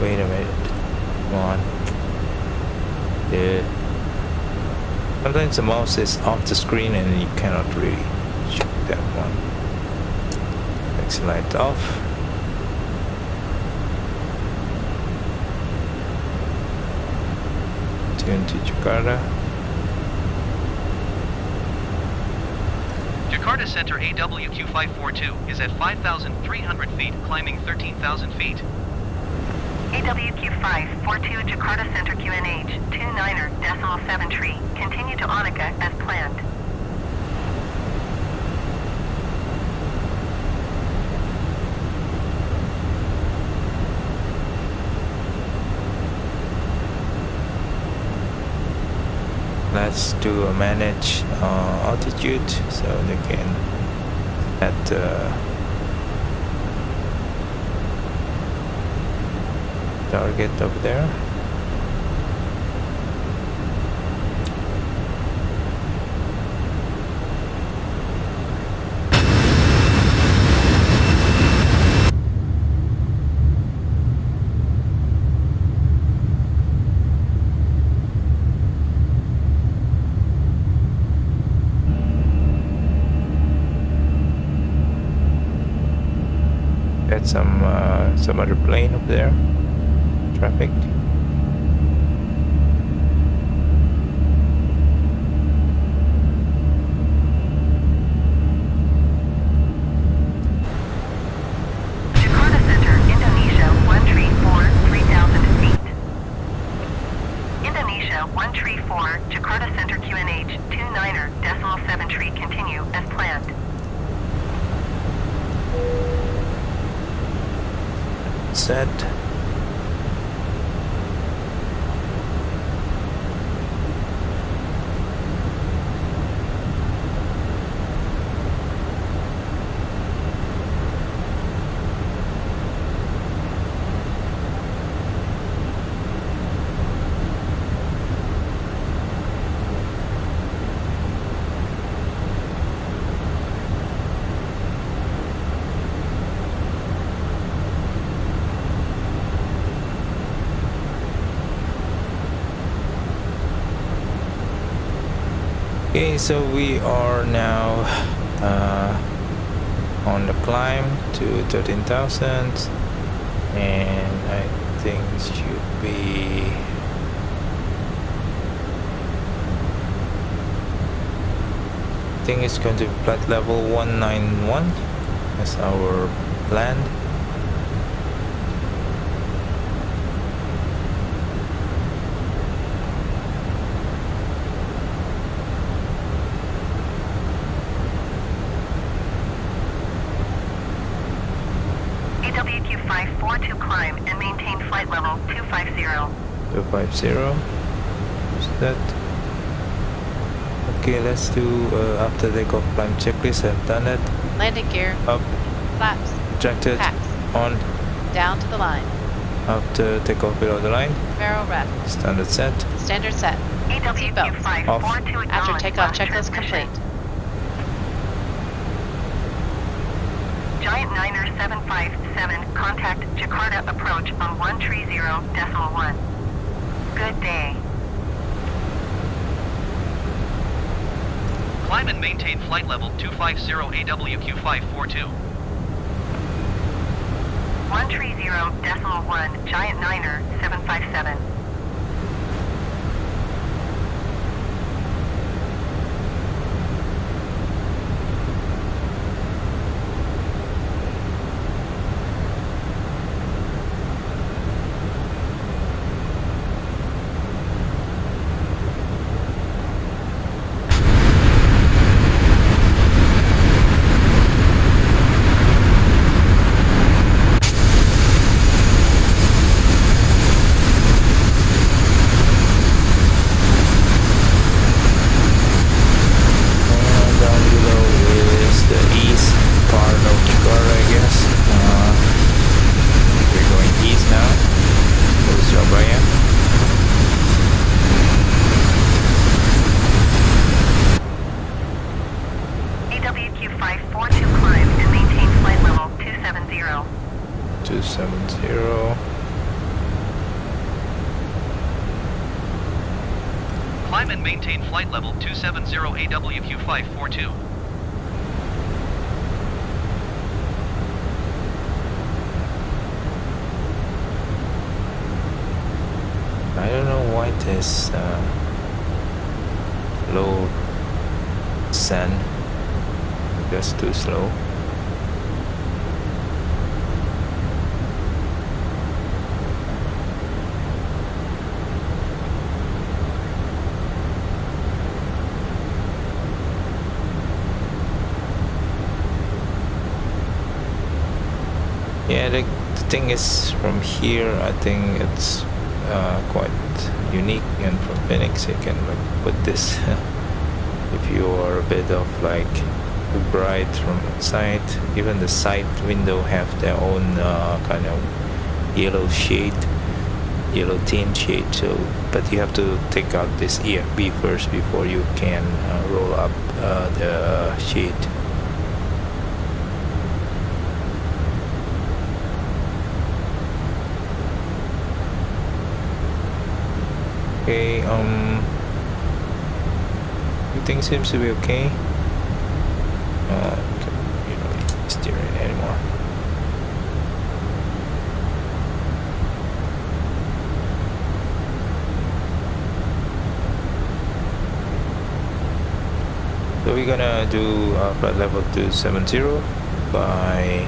Wait a minute. Come on. Dude. Sometimes the mouse is off the screen and you cannot really check that one. Exit light off. Tune to Jakarta.
Jakarta Center AWQ-542 is at 5,300 feet, climbing 13,000 feet.
AWQ-542 Jakarta Center QNH 29er.7 tree. Continue to Onica as planned.
Let's do a manage altitude so they can set target up there. Got some other plane up there. Traffic.
Jakarta Center, Indonesia 134, 3,000 feet. Indonesia 134, Jakarta Center QNH 29er.7 tree. Continue as planned.
Set. Okay, so we are now on the climb to 13,000, and I think it should be it's going to be flight level 191 as our plan.
AWQ 542 climb and maintain flight level 250.
250. Is that okay? Let's do after takeoff climb checklist. I've done it.
Landing gear.
Up,
Flaps.
ejected,
Packs.
on.
Down to the line.
After takeoff below the line.
Barrel rep.
Standard set.
Standard set.
AWQ
Seatbelts.
542
After
acknowledge
takeoff
last
checklist
transmission.
complete.
Giant Niner 757, contact Jakarta approach on 130.1. Good day.
Climb and maintain flight level 250 AWQ 542.
130.1, Giant Niner 757.
Down below is the east part of Jakarta, I guess. We're going east now. Go Surabaya.
AWQ 542 climb and maintain flight level 270.
270.
Climb and maintain flight level 270 AWQ 542.
I don't know why this low sand. Just too slow. Yeah, the thing is, from here I think it's quite unique, and from Phoenix you can like put this if you are a bit of like too bright from outside. Even the side window have their own kind of yellow shade, yellow tint shade. So, but you have to take out this EFB first before you can roll up the shade. Okay, everything seems to be okay. You don't need to steer it anymore. So we're gonna do flight level 270 by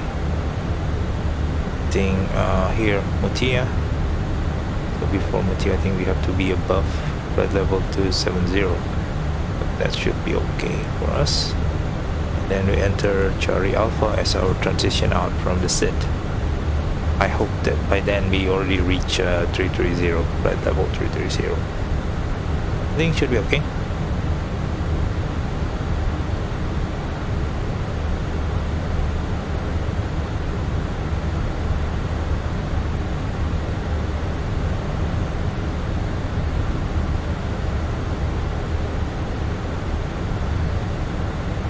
thing here, Mutia. So before Mutia, I think we have to be above flight level 270. But that should be okay for us. And then we enter Charlie Alpha as our transition out from the SID. I hope that by then we already reach 330, flight level 330. I think it should be okay.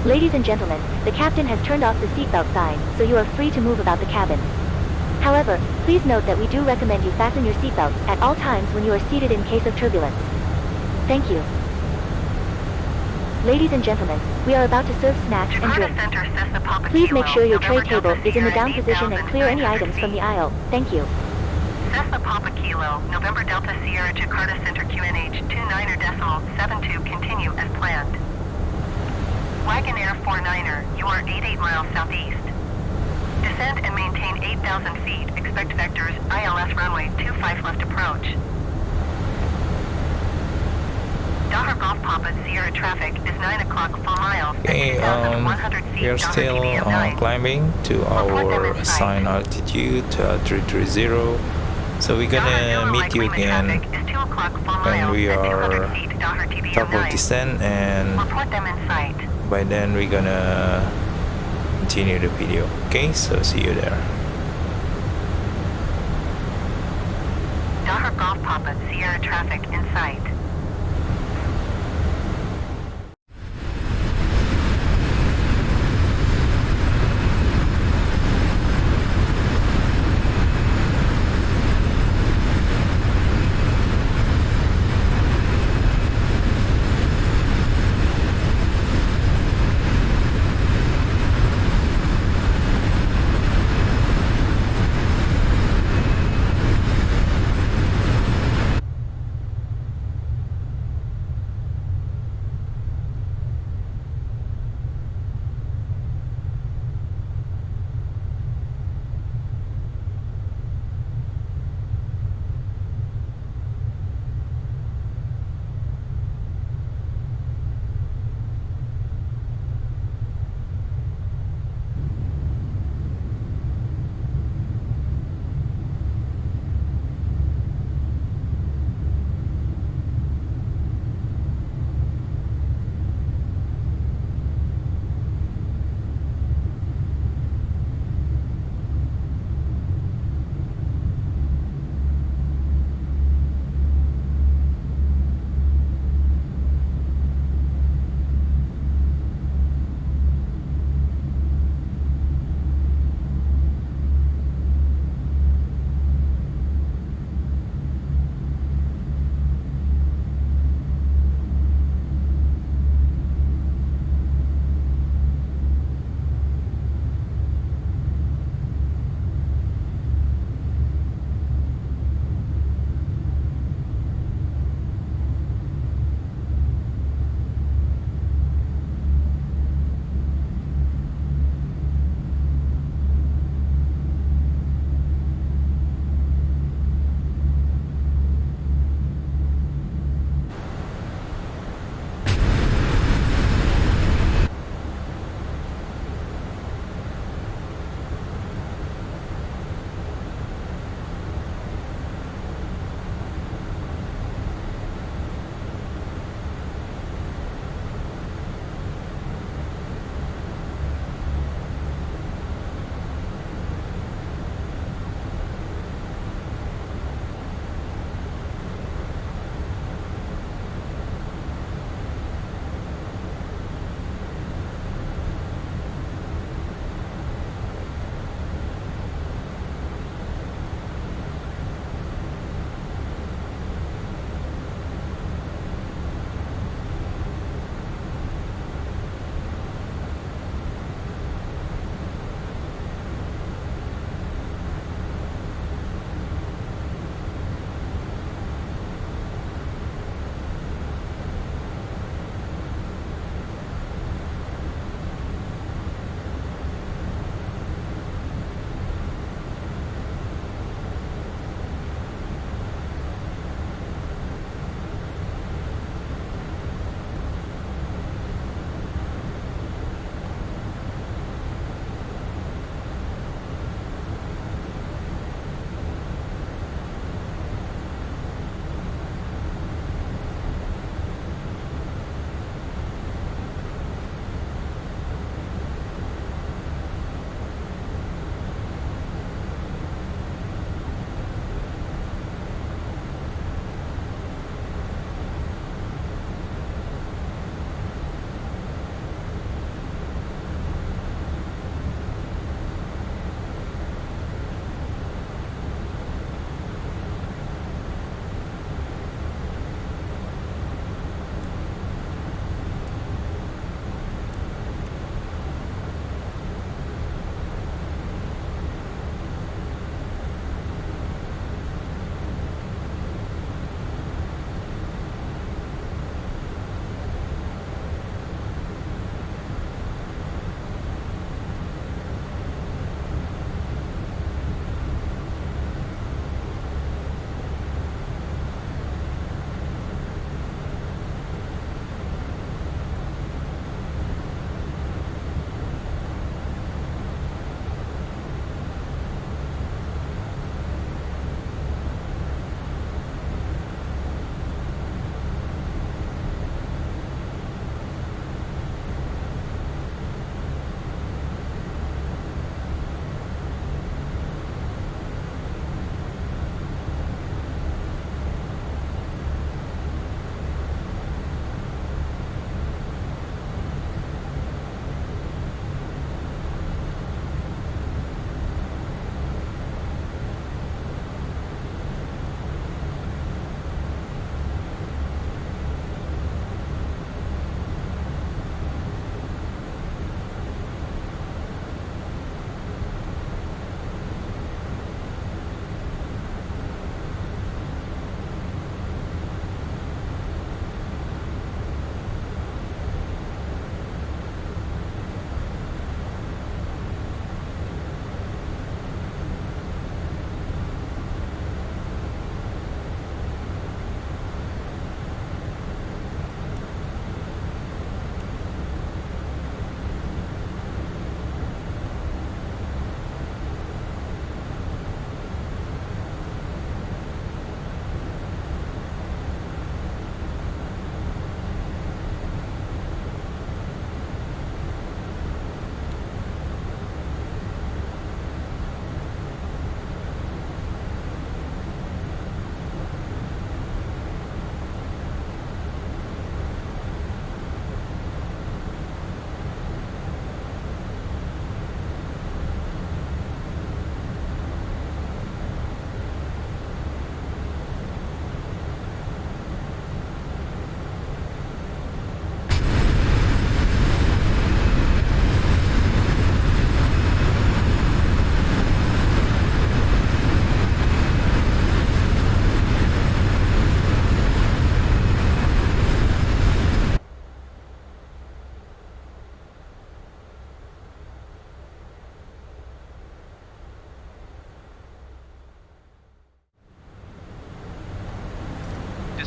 Ladies and gentlemen, the captain has turned off the seatbelt sign, so you are free to move about the cabin. However, please note that we do recommend you fasten your seatbelt at all times when you are seated in case of turbulence. Thank you. Ladies and gentlemen, we are about to serve snacks and
Jakarta
drinks.
Center Cessna Papa
Please
Kilo,
make sure your tray
November
table
Delta
is in the
Sierra
down position and clear any items from the aisle. Thank you.
Cessna Papa Kilo, November Delta Sierra Jakarta Center QNH 29.72 continue as planned. Wagonair 49er, you are 88 miles southeast. Descend and maintain 8,000 feet. Expect vectors, ILS runway 25 left approach. Dahar Golf Papa Sierra traffic is 9 o'clock 4 miles.
Okay, we are still climbing to our assigned altitude 330. So we're gonna meet you again when we are top of descent, and
Report them in sight.
by then we're gonna continue the video. Okay, so see you there.
Dahar Golf Papa Sierra traffic in sight.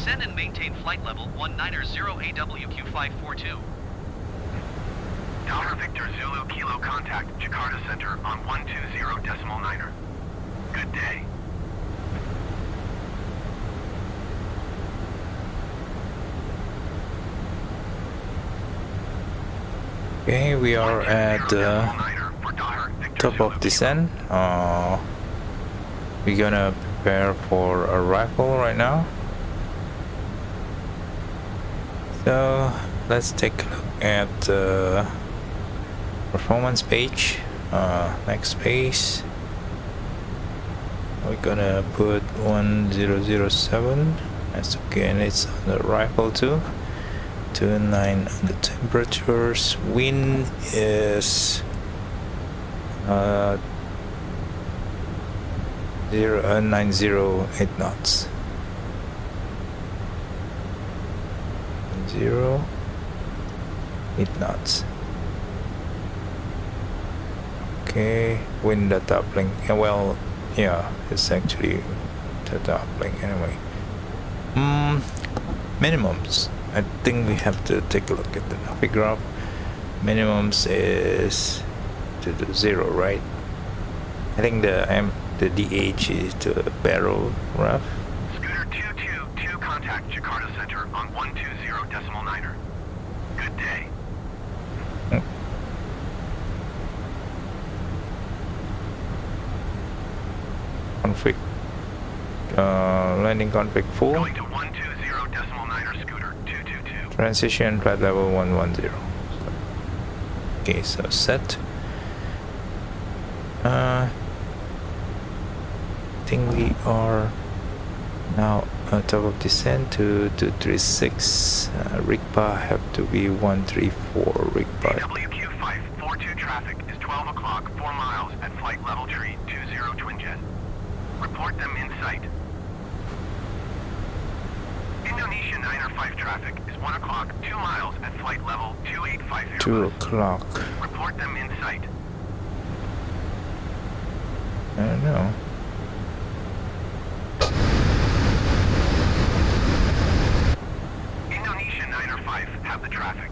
Descend and maintain flight level 190 AWQ542.
Tower Victor Zulu Kilo contact Jakarta Center on 120.9er. Good day.
Okay, we are at the top of descent. We're gonna prepare for a rifle right now. So let's take a look at the performance page. Next page. We're gonna put 1007. That's okay, and it's on the rifle too. 29 on the temperatures. Wind is 908 knots. 8 knots. Okay, wind data uplink. Well, yeah, it's actually data uplink anyway. Minimums. I think we have to take a look at the traffic graph. Minimums is to the 0, right? I think the DH is the barrel graph.
Scooter 222 contact Jakarta Center on 120.9er. Good day.
Config. Landing config full.
Going to 120.9er Scooter 222.
Transition flight level 110. Okay, so set. I think we are now on top of descent to 236. RIGPA have to be 134. RIGPA.
WQ542 traffic is 12 o'clock, 4 miles at flight level tree 20 twin jet. Report them in sight. Indonesia 905 traffic is 1 o'clock, 2 miles at flight level 2850.
2 o'clock.
Report them in sight.
I don't know.
Indonesia 905 have the traffic.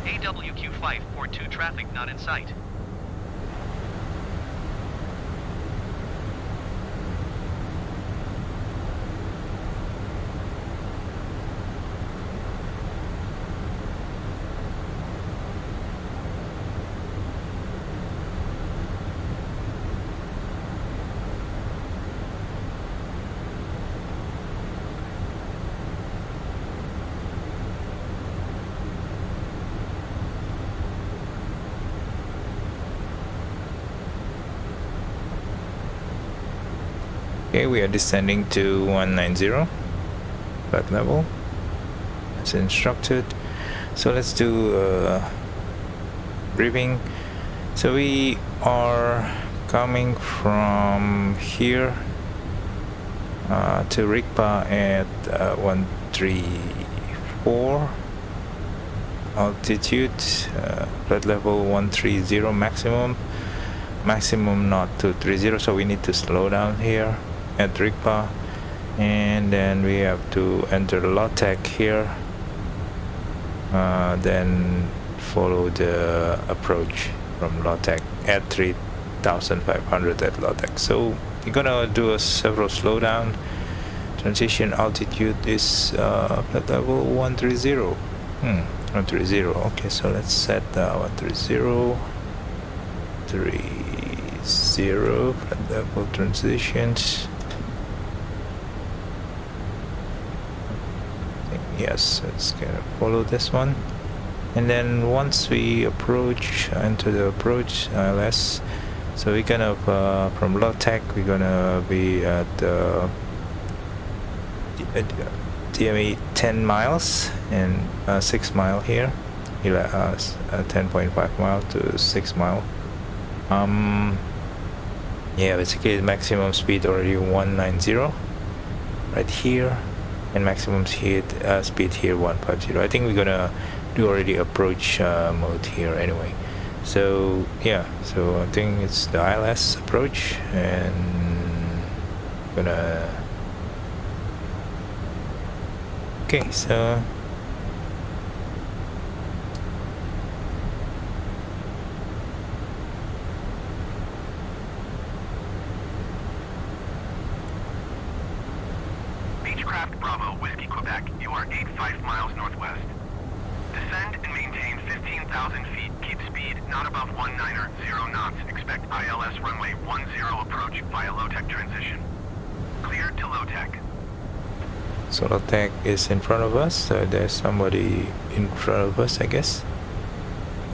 AWQ542 traffic not in sight.
Okay, we are descending to 190 flight level as instructed. So let's do briefing. So we are coming from here to RIGPA at 134 altitude, flight level 130 maximum not 230, so we need to slow down here at RIGPA, and then we have to enter LOTEC here, then follow the approach from LOTEC at 3,500 at LOTEC. So you're gonna do a several slowdown. Transition altitude is flight level 130. 130. Okay, so let's set 130. 30 flight level transitions. Yes, it's gonna follow this one, and then once we approach, enter the approach ILS. So we're gonna from LOTEC we're gonna be at DME 10 miles and 6 mile here, 10.5 mile to 6 mile. Yeah, basically the maximum speed already 190 right here, and maximum speed here 150. I think we're gonna do already approach mode here anyway. So yeah, so I think it's the ILS approach, and gonna okay, so
Beechcraft Bravo, Whiskey, Quebec, you are 85 miles northwest. Descend and maintain 15,000 feet. Keep speed not above 190 knots. Expect ILS runway 10 approach via low-tech transition. Cleared to low-tech.
so low tech is in front of us, so there's somebody in front of us, I guess.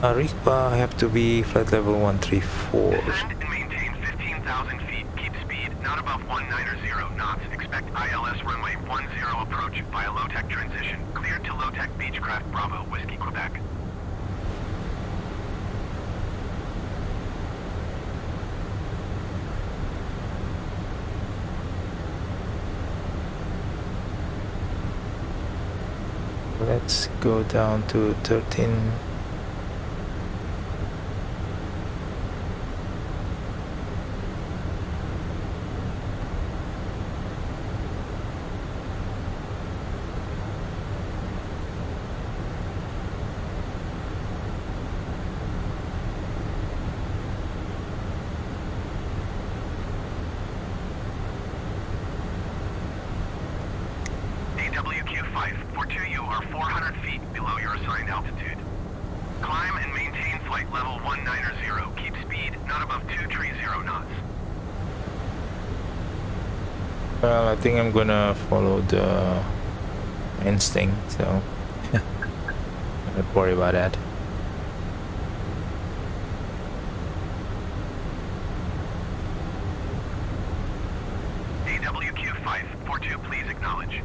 Ripa have to be flight level 134.
Descend and maintain 15,000 feet. Keep speed not above 190 knots. Expect ILS runway 10 approach via low-tech transition. Cleared to low-tech Beechcraft Bravo, Whiskey, Quebec.
Let's go down to 13.
AWQ-542, you are 400 feet below your assigned altitude. Climb and maintain flight level 190. Keep speed not above 230 knots.
Well, I think I'm gonna follow the instinct, so don't worry about that.
AWQ-542, please acknowledge.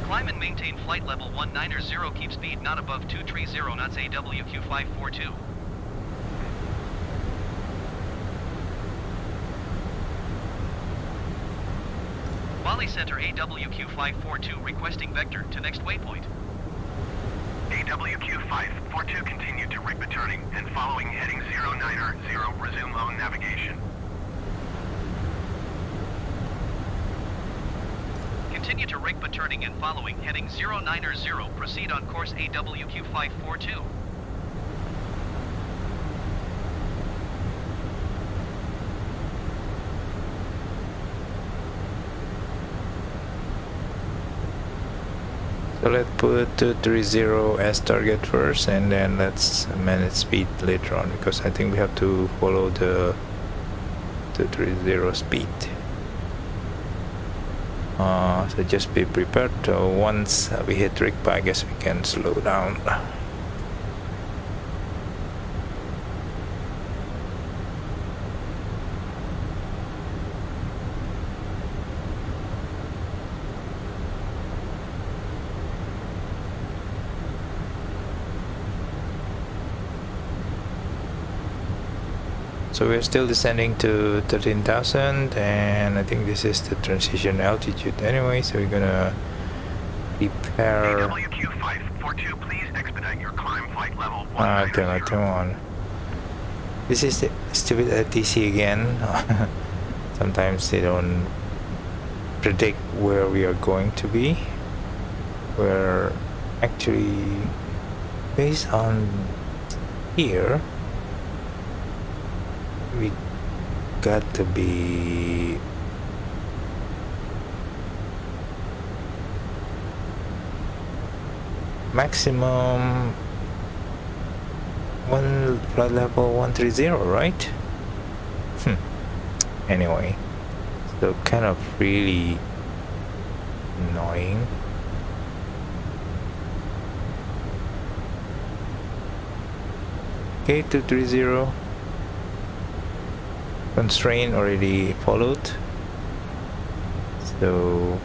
Climb and maintain flight level 190. Keep speed not above 230 knots. AWQ-542. Wally Center AWQ-542 requesting vector to next waypoint.
AWQ-542, continue to rig turning and following heading 090, resume lone navigation.
Continue to rig turning and following heading 090. Proceed on course AWQ-542.
So let's put 230 as target first, and then let's manage speed later on, because I think we have to follow the 230 speed. So just be prepared. Once we hit rig, I guess we can slow down. So we're still descending to 13,000, and I think this is the transition altitude anyway, so we're gonna prepare.
AWQ-542, please expedite your climb flight level 190.
Come on. This is the stupid ATC again. Sometimes they don't predict where we are going to be. We're actually based on here. We got to be maximum one flight level 130, right? Anyway, so kind of really annoying. Okay, 230. Constraint already followed, so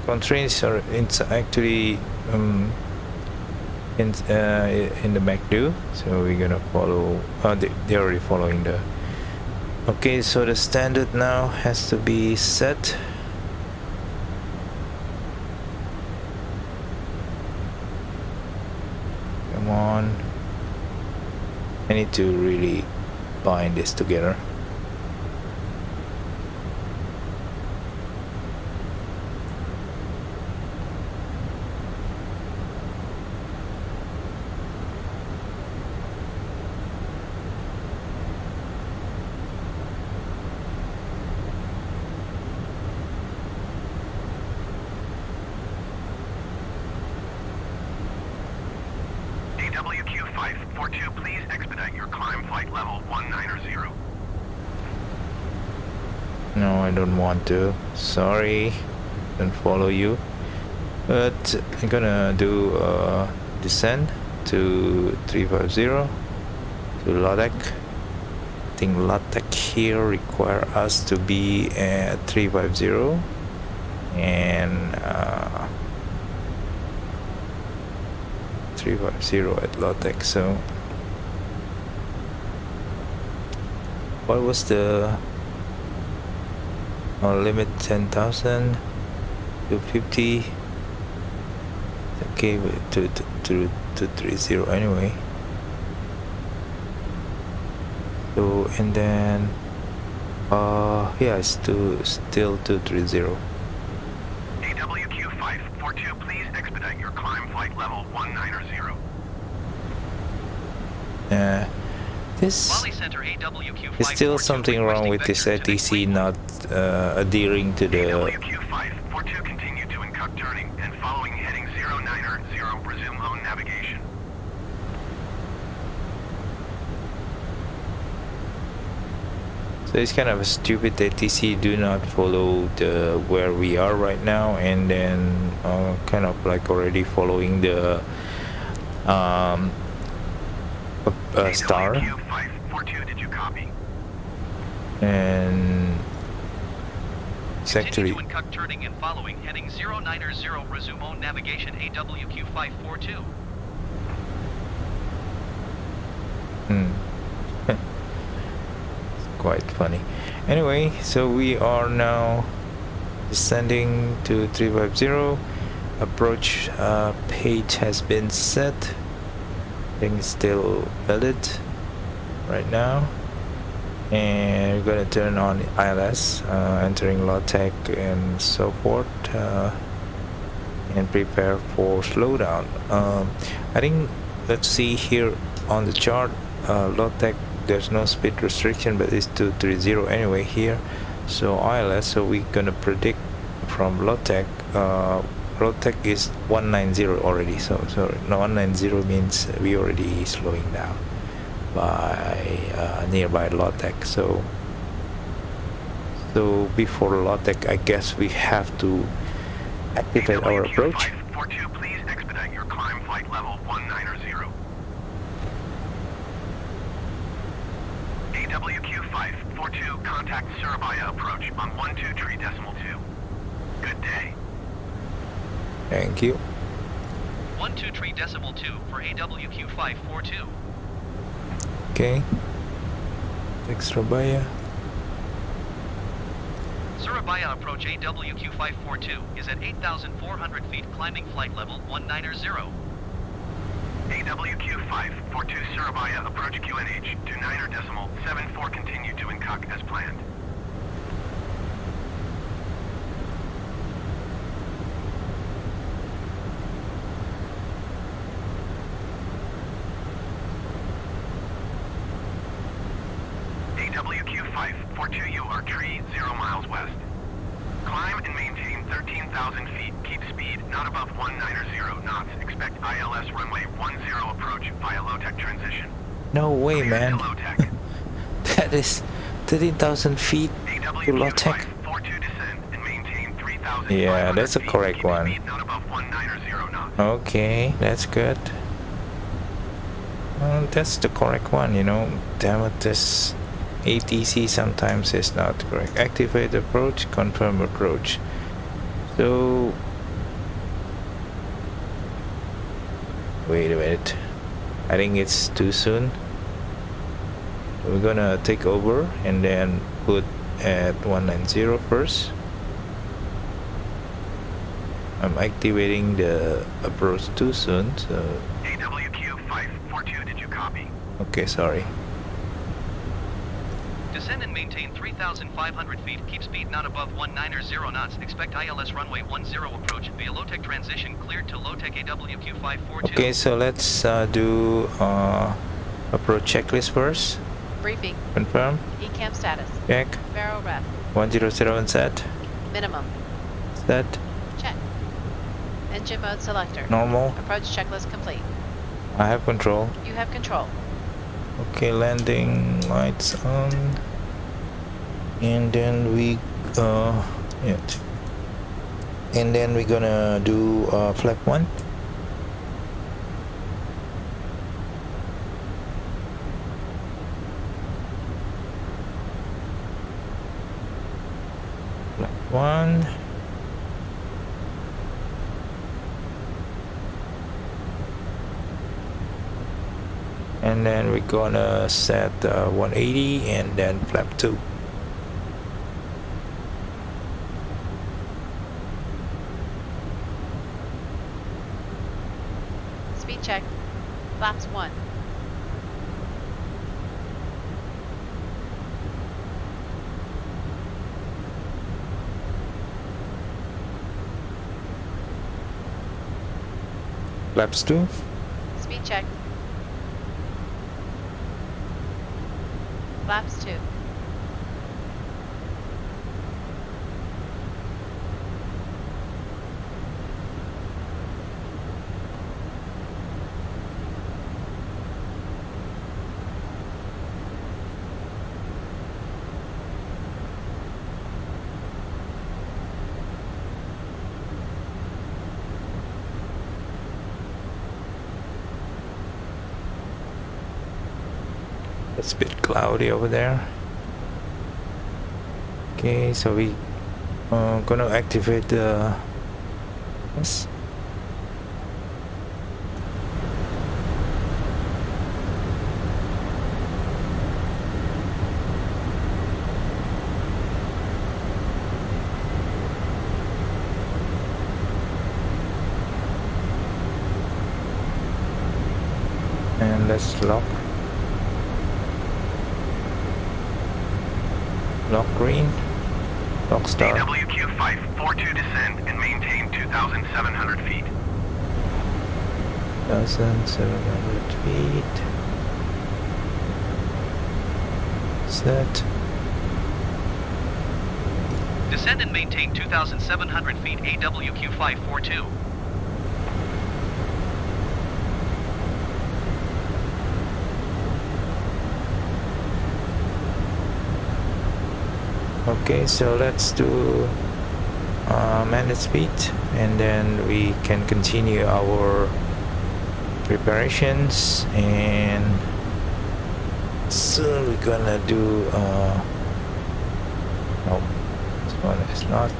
constraints are actually in the MACD, so we're gonna follow. They're already following the. Okay, so the standard now has to be set. on. I need to really bind this together.
WQ542, please expedite your climb flight level 190.
No, I don't want to. Sorry, don't follow you. But I'm gonna do a descent to 350 to LOTEC. I think LOTEC here require us to be at 350 and 350 at LOTEC. So what was the limit? 10,000 to 50. Okay, but to 30 anyway. So and then yeah, it's still 230.
AWQ542, please expedite your climb flight level 190.
This
Wally Center AWQ542
is still something wrong with this ATC not adhering to the.
AWQ542, continue to incl turning and following heading 090, resume home navigation.
So it's kind of a stupid ATC. Do not follow the where we are right now, and then kind of like already following the star.
AWQ542, did you copy?
And it's actually
Continue incl turning and following heading 090, resume on navigation AWQ542.
quite funny. Anyway, so we are now descending to 350. Approach page has been set. I think it's still valid right now. And we're gonna turn on ILS, entering LOTEC and so forth, and prepare for slowdown. I think, let's see here on the chart, LOTEC, there's no speed restriction, but it's 230 anyway here. So ILS, so we're gonna predict from LOTEC. LOTEC is 190 already, so no, 190 means we already slowing down by nearby LOTEC. So before LOTEC, I guess we have to activate our approach.
AWQ542, please expedite your climb flight level 190. AWQ542, contact Surabaya approach on 123.2. Good day.
Thank you.
123.2 for AWQ542.
Okay. Take Surabaya.
Surabaya approach AWQ542 is at 8,400 feet, climbing flight level 190.
AWQ542 Surabaya approach QNH 29.74, continue to incl as planned. AWQ542, you are tree 0 miles west. Climb and maintain 13,000 feet. Keep speed not above 190 knots. Expect ILS runway 10 approach via LOTEC transition.
No way,
Clear
man.
to LOTEC.
That is 13,000 feet to LOTEC.
AWQ542 descend and maintain 3,000.
Yeah, that's a
feet.
correct
Keep
one.
speed not above 190 knots.
Okay, that's good. That's the correct one, you know. Damn it, this ATC sometimes is not correct. Activate approach, confirm approach. So wait a minute, I think it's too soon. We're gonna take over and then put at 190 first. I'm activating the approach too soon, so
AWQ542
Okay, sorry.
Descend and maintain 3,500 feet. Keep speed not above 190 knots. Expect ILS runway 10 approach via low-tech transition cleared to low-tech AWQ542.
Okay, so let's do approach checklist first.
Briefing.
Confirm.
ECAM status.
Check.
Barrel ref.
107 set.
Minimum.
Set.
Check. Engine mode selector.
Normal.
Approach checklist complete.
I have control.
You have control.
Okay, landing lights on. And then we and then we're gonna do flap 1. Flap 1. And then we're gonna set 180 and then flap 2.
Speed check. Flaps 1.
Flaps 2.
Speed check. Flaps 2.
It's a bit cloudy over there. Okay, so we gonna activate the yes. And let's lock green, lock star.
AWQ542 descend and maintain 2,700 feet.
2,700 feet. Set.
Descend and maintain 2,700 feet. AWQ542.
Okay, so let's do manage speed, and then we can continue our preparations, and soon we're gonna do no, this one is not.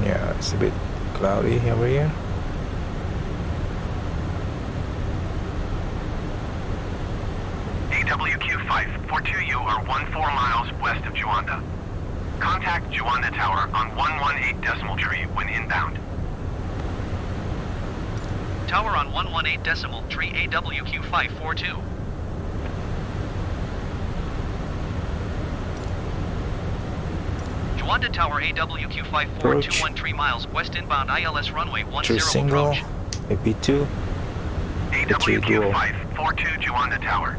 Yeah, it's a bit cloudy over here.
AWQ542, you are 14 miles west of Juanda. Contact Juanda Tower on 118.3 when inbound.
Tower on 118.3 AWQ542. Juanda Tower AWQ54 3 miles west inbound ILS runway 10
single,
approach.
AP2,
AWQ542 Juanda Tower.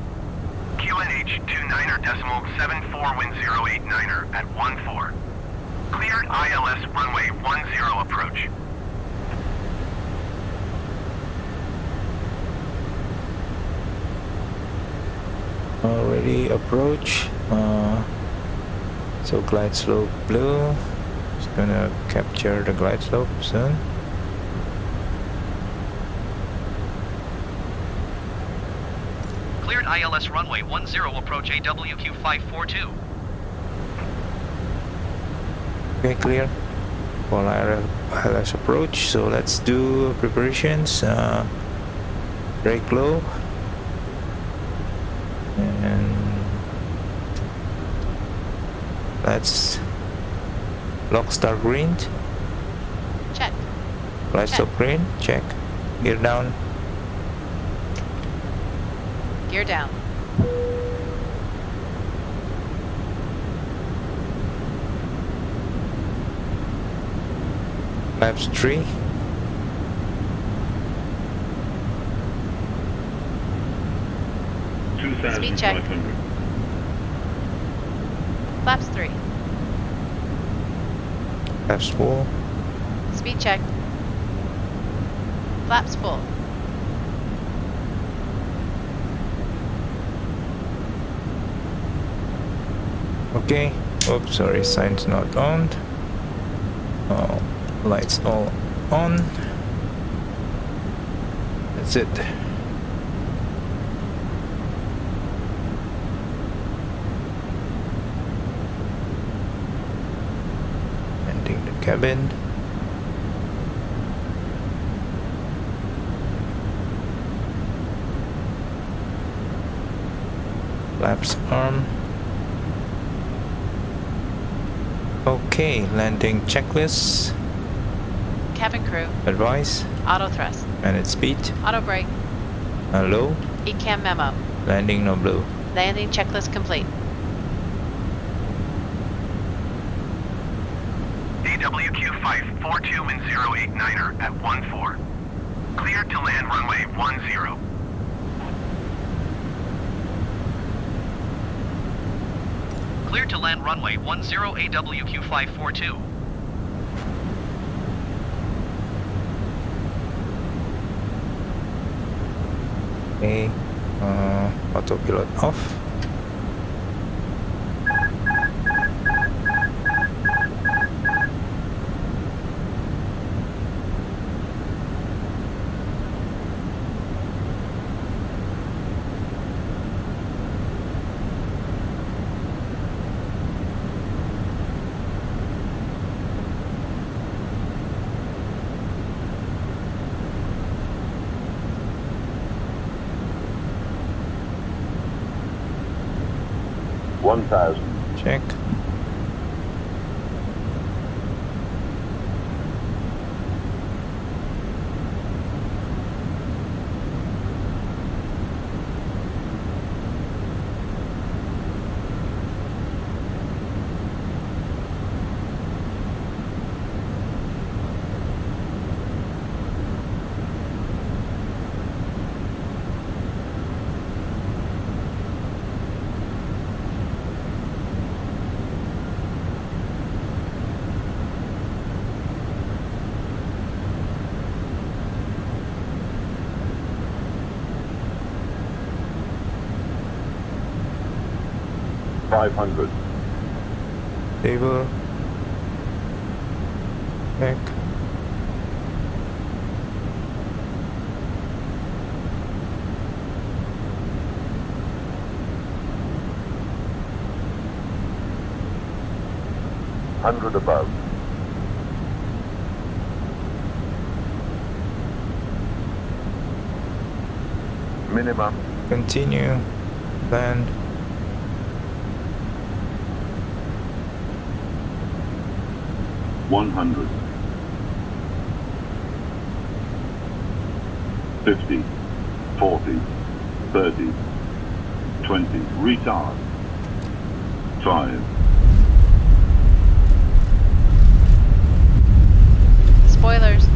QNH 29.74 wind 089er at 14. Cleared ILS runway 10 approach.
already approach. So glide slope blue. Just gonna capture the glide slope soon.
Cleared ILS runway 10 approach AWQ542.
Okay, clear. for ILS approach. So let's do preparations. Brake low, and let's lock start green.
Check.
Flight
Check.
stop green. Check. Gear down.
Gear down.
Flaps 3.
Speed check. Flaps 3.
Flaps 4.
Speed check. Flaps full.
Okay. Oops, sorry, sign's not on. Oh, lights all on. That's it. Ending the cabin. Flaps arm. Okay, landing checklist.
Cabin crew.
Advice.
Auto thrust.
Manage speed.
Auto brake.
Low.
ECAM memo.
Landing no blue.
Landing checklist complete.
AWQ 542 and 089er at 14. Cleared to land runway 10.
Cleared to land runway 10 AWQ 542.
Okay, autopilot off. Check. Table. Check.
above. Minimum.
Continue. Land.
$100. 50, 40, 30, 20, retard. 5.
Spoilers.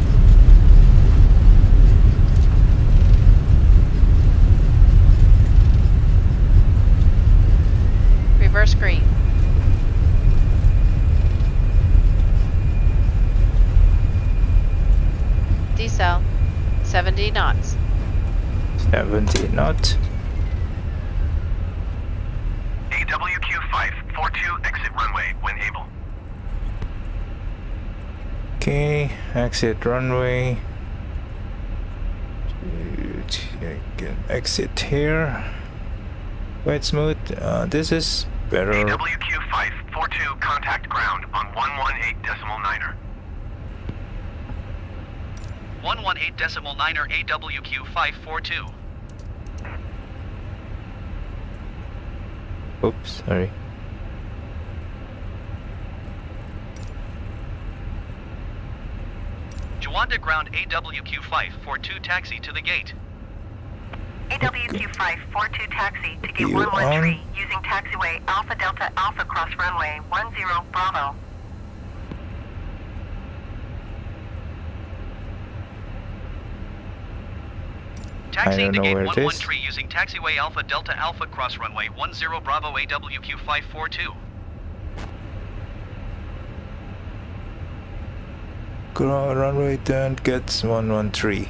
Reverse green. Decel. 70 knots.
70 knots.
AWQ 542, exit runway when able.
Okay, exit runway. I can exit here. Quite smooth. This is better.
AWQ 542, contact ground on 118.9er.
118.9er AWQ 542.
Oops, sorry.
Juanda ground AWQ 542 taxi to the gate.
AWQ 542 taxi to gate
You
113 using taxiway Alpha Delta Alpha cross runway 10 Bravo.
Taxiing to
know
gate
where it is.
113 using taxiway Alpha Delta Alpha cross runway 10 Bravo AWQ 542.
Runway turn gets 113.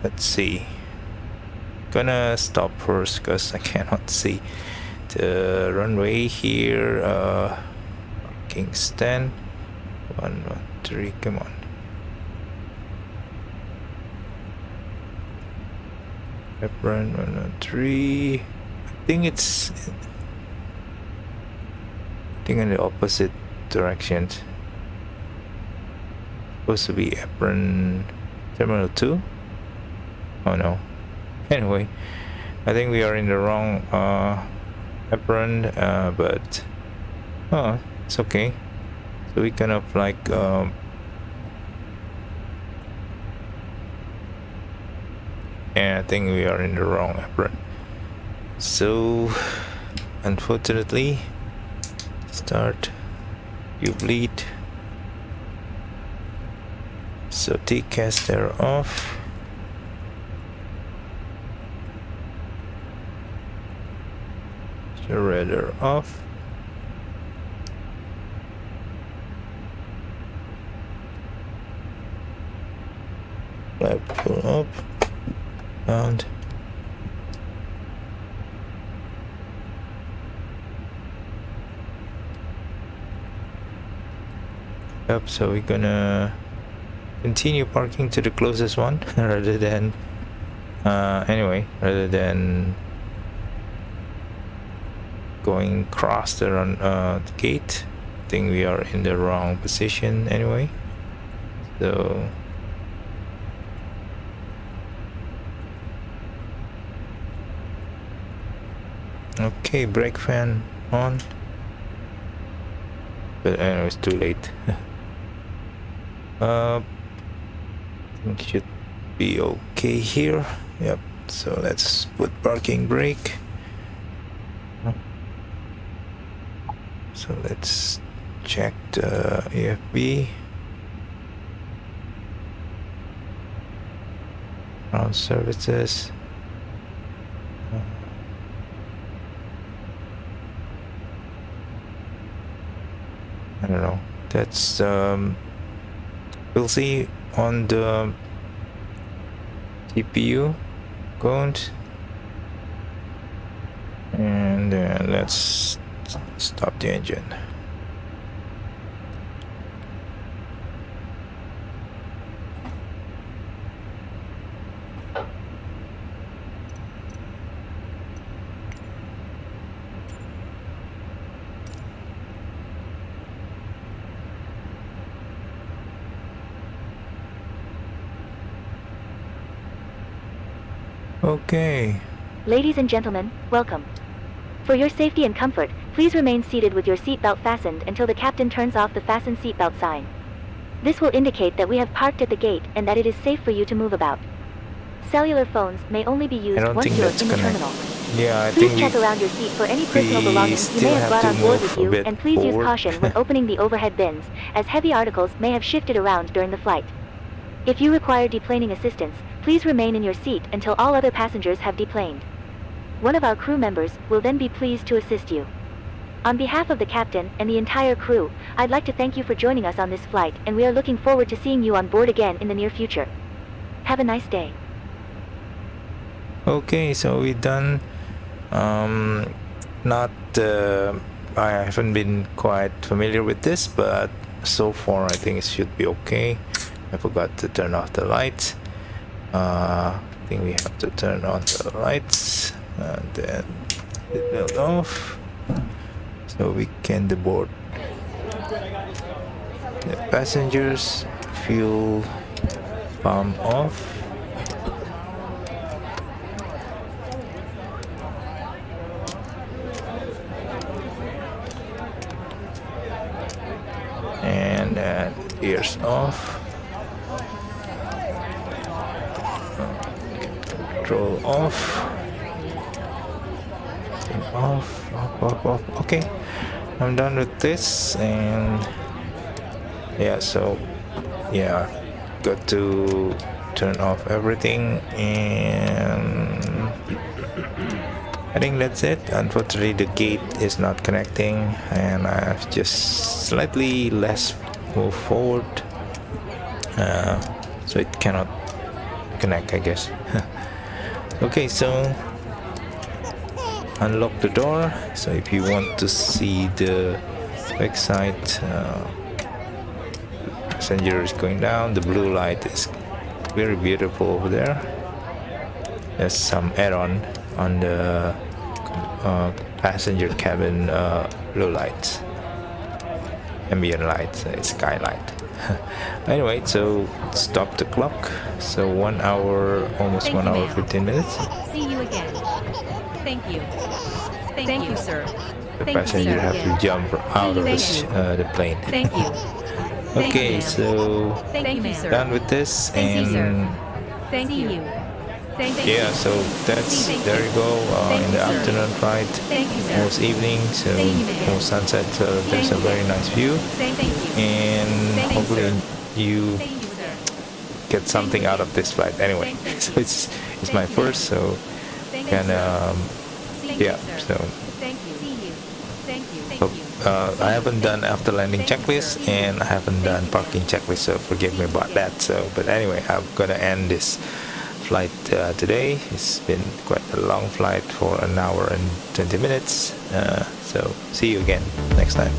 Let's see. Gonna stop first because I cannot see the runway here. Kingston 113. Come on. Apron 113. I think in the opposite direction. Supposed to be apron terminal 2. Oh no. Anyway, I think we are in the wrong apron, but it's okay. So we kind of like yeah, I think we are in the wrong apron. So unfortunately, start, you bleed. So T-caster off. Radar off. Flap pull up. Bound. Yep, so we're gonna continue parking to the closest one rather than rather than going across the gate. I think we are in the wrong position anyway, so okay, brake fan on, but anyway, it's too late. I think it should be okay here. Yep, so let's put parking brake. So let's check the AFB. Ground services. I don't know. That's we'll see on the CPU count. And let's stop the engine. Okay.
Ladies and gentlemen, welcome. For your safety and comfort, please remain seated with your seatbelt fastened until the captain turns off the fasten seatbelt sign. This will indicate that we have parked at the gate and that it is safe for you to move about. Cellular phones may only be used once you're in the terminal.
Yeah, I
Please
think
check around your seat for any personal belongings you may have brought on board with you, and please use caution when opening the overhead bins, as heavy articles may have shifted around during the flight. If you require deplaning assistance, please remain in your seat until all other passengers have deplaned. One of our crew members will then be pleased to assist you. On behalf of the captain and the entire crew, I'd like to thank you for joining us on this flight, and we are looking forward to seeing you on board again in the near future. Have a nice day.
Okay, so we're done. I haven't been quite familiar with this, but so far I think it should be okay. I forgot to turn off the lights. I think we have to turn on the lights and then it will off so we can deboard the passengers. Fuel palm off. And ears off. Control off. Off. Okay, I'm done with this, and yeah, so yeah, got to turn off everything, and I think that's it. Unfortunately, the gate is not connecting, and I've just slightly less move forward, so it cannot connect, I guess. Okay, so unlock the door. So if you want to see the backside, passenger is going down. The blue light is very beautiful over there. There's some add-on on the passenger cabin blue lights, ambient lights, skylight. Anyway, so stop the clock. So 1 hour, almost 1 hour 15 minutes.
See you again. Thank you. Thank you, sir.
The passenger have to jump out of the plane.
Thank you.
Okay, so
Thank you, sir.
done with this,
Thank you, sir.
and
Thank you. Thank you.
yeah, so that's there you go. In the afternoon flight,
Thank you, sir.
almost evening, so almost sunset. So there's a very nice view,
Thank you.
and hopefully you
Thank you, sir.
get something out of this flight. Anyway, so it's my first, so kind of yeah. So
Thank you. See you. Thank you. Thank
hope,
you.
I haven't done after landing checklist, and I haven't done parking checklist, so forgive me about that. So, but anyway, I'm gonna end this flight today. It's been quite a long flight for 1 hour and 20 minutes. So see you again next time.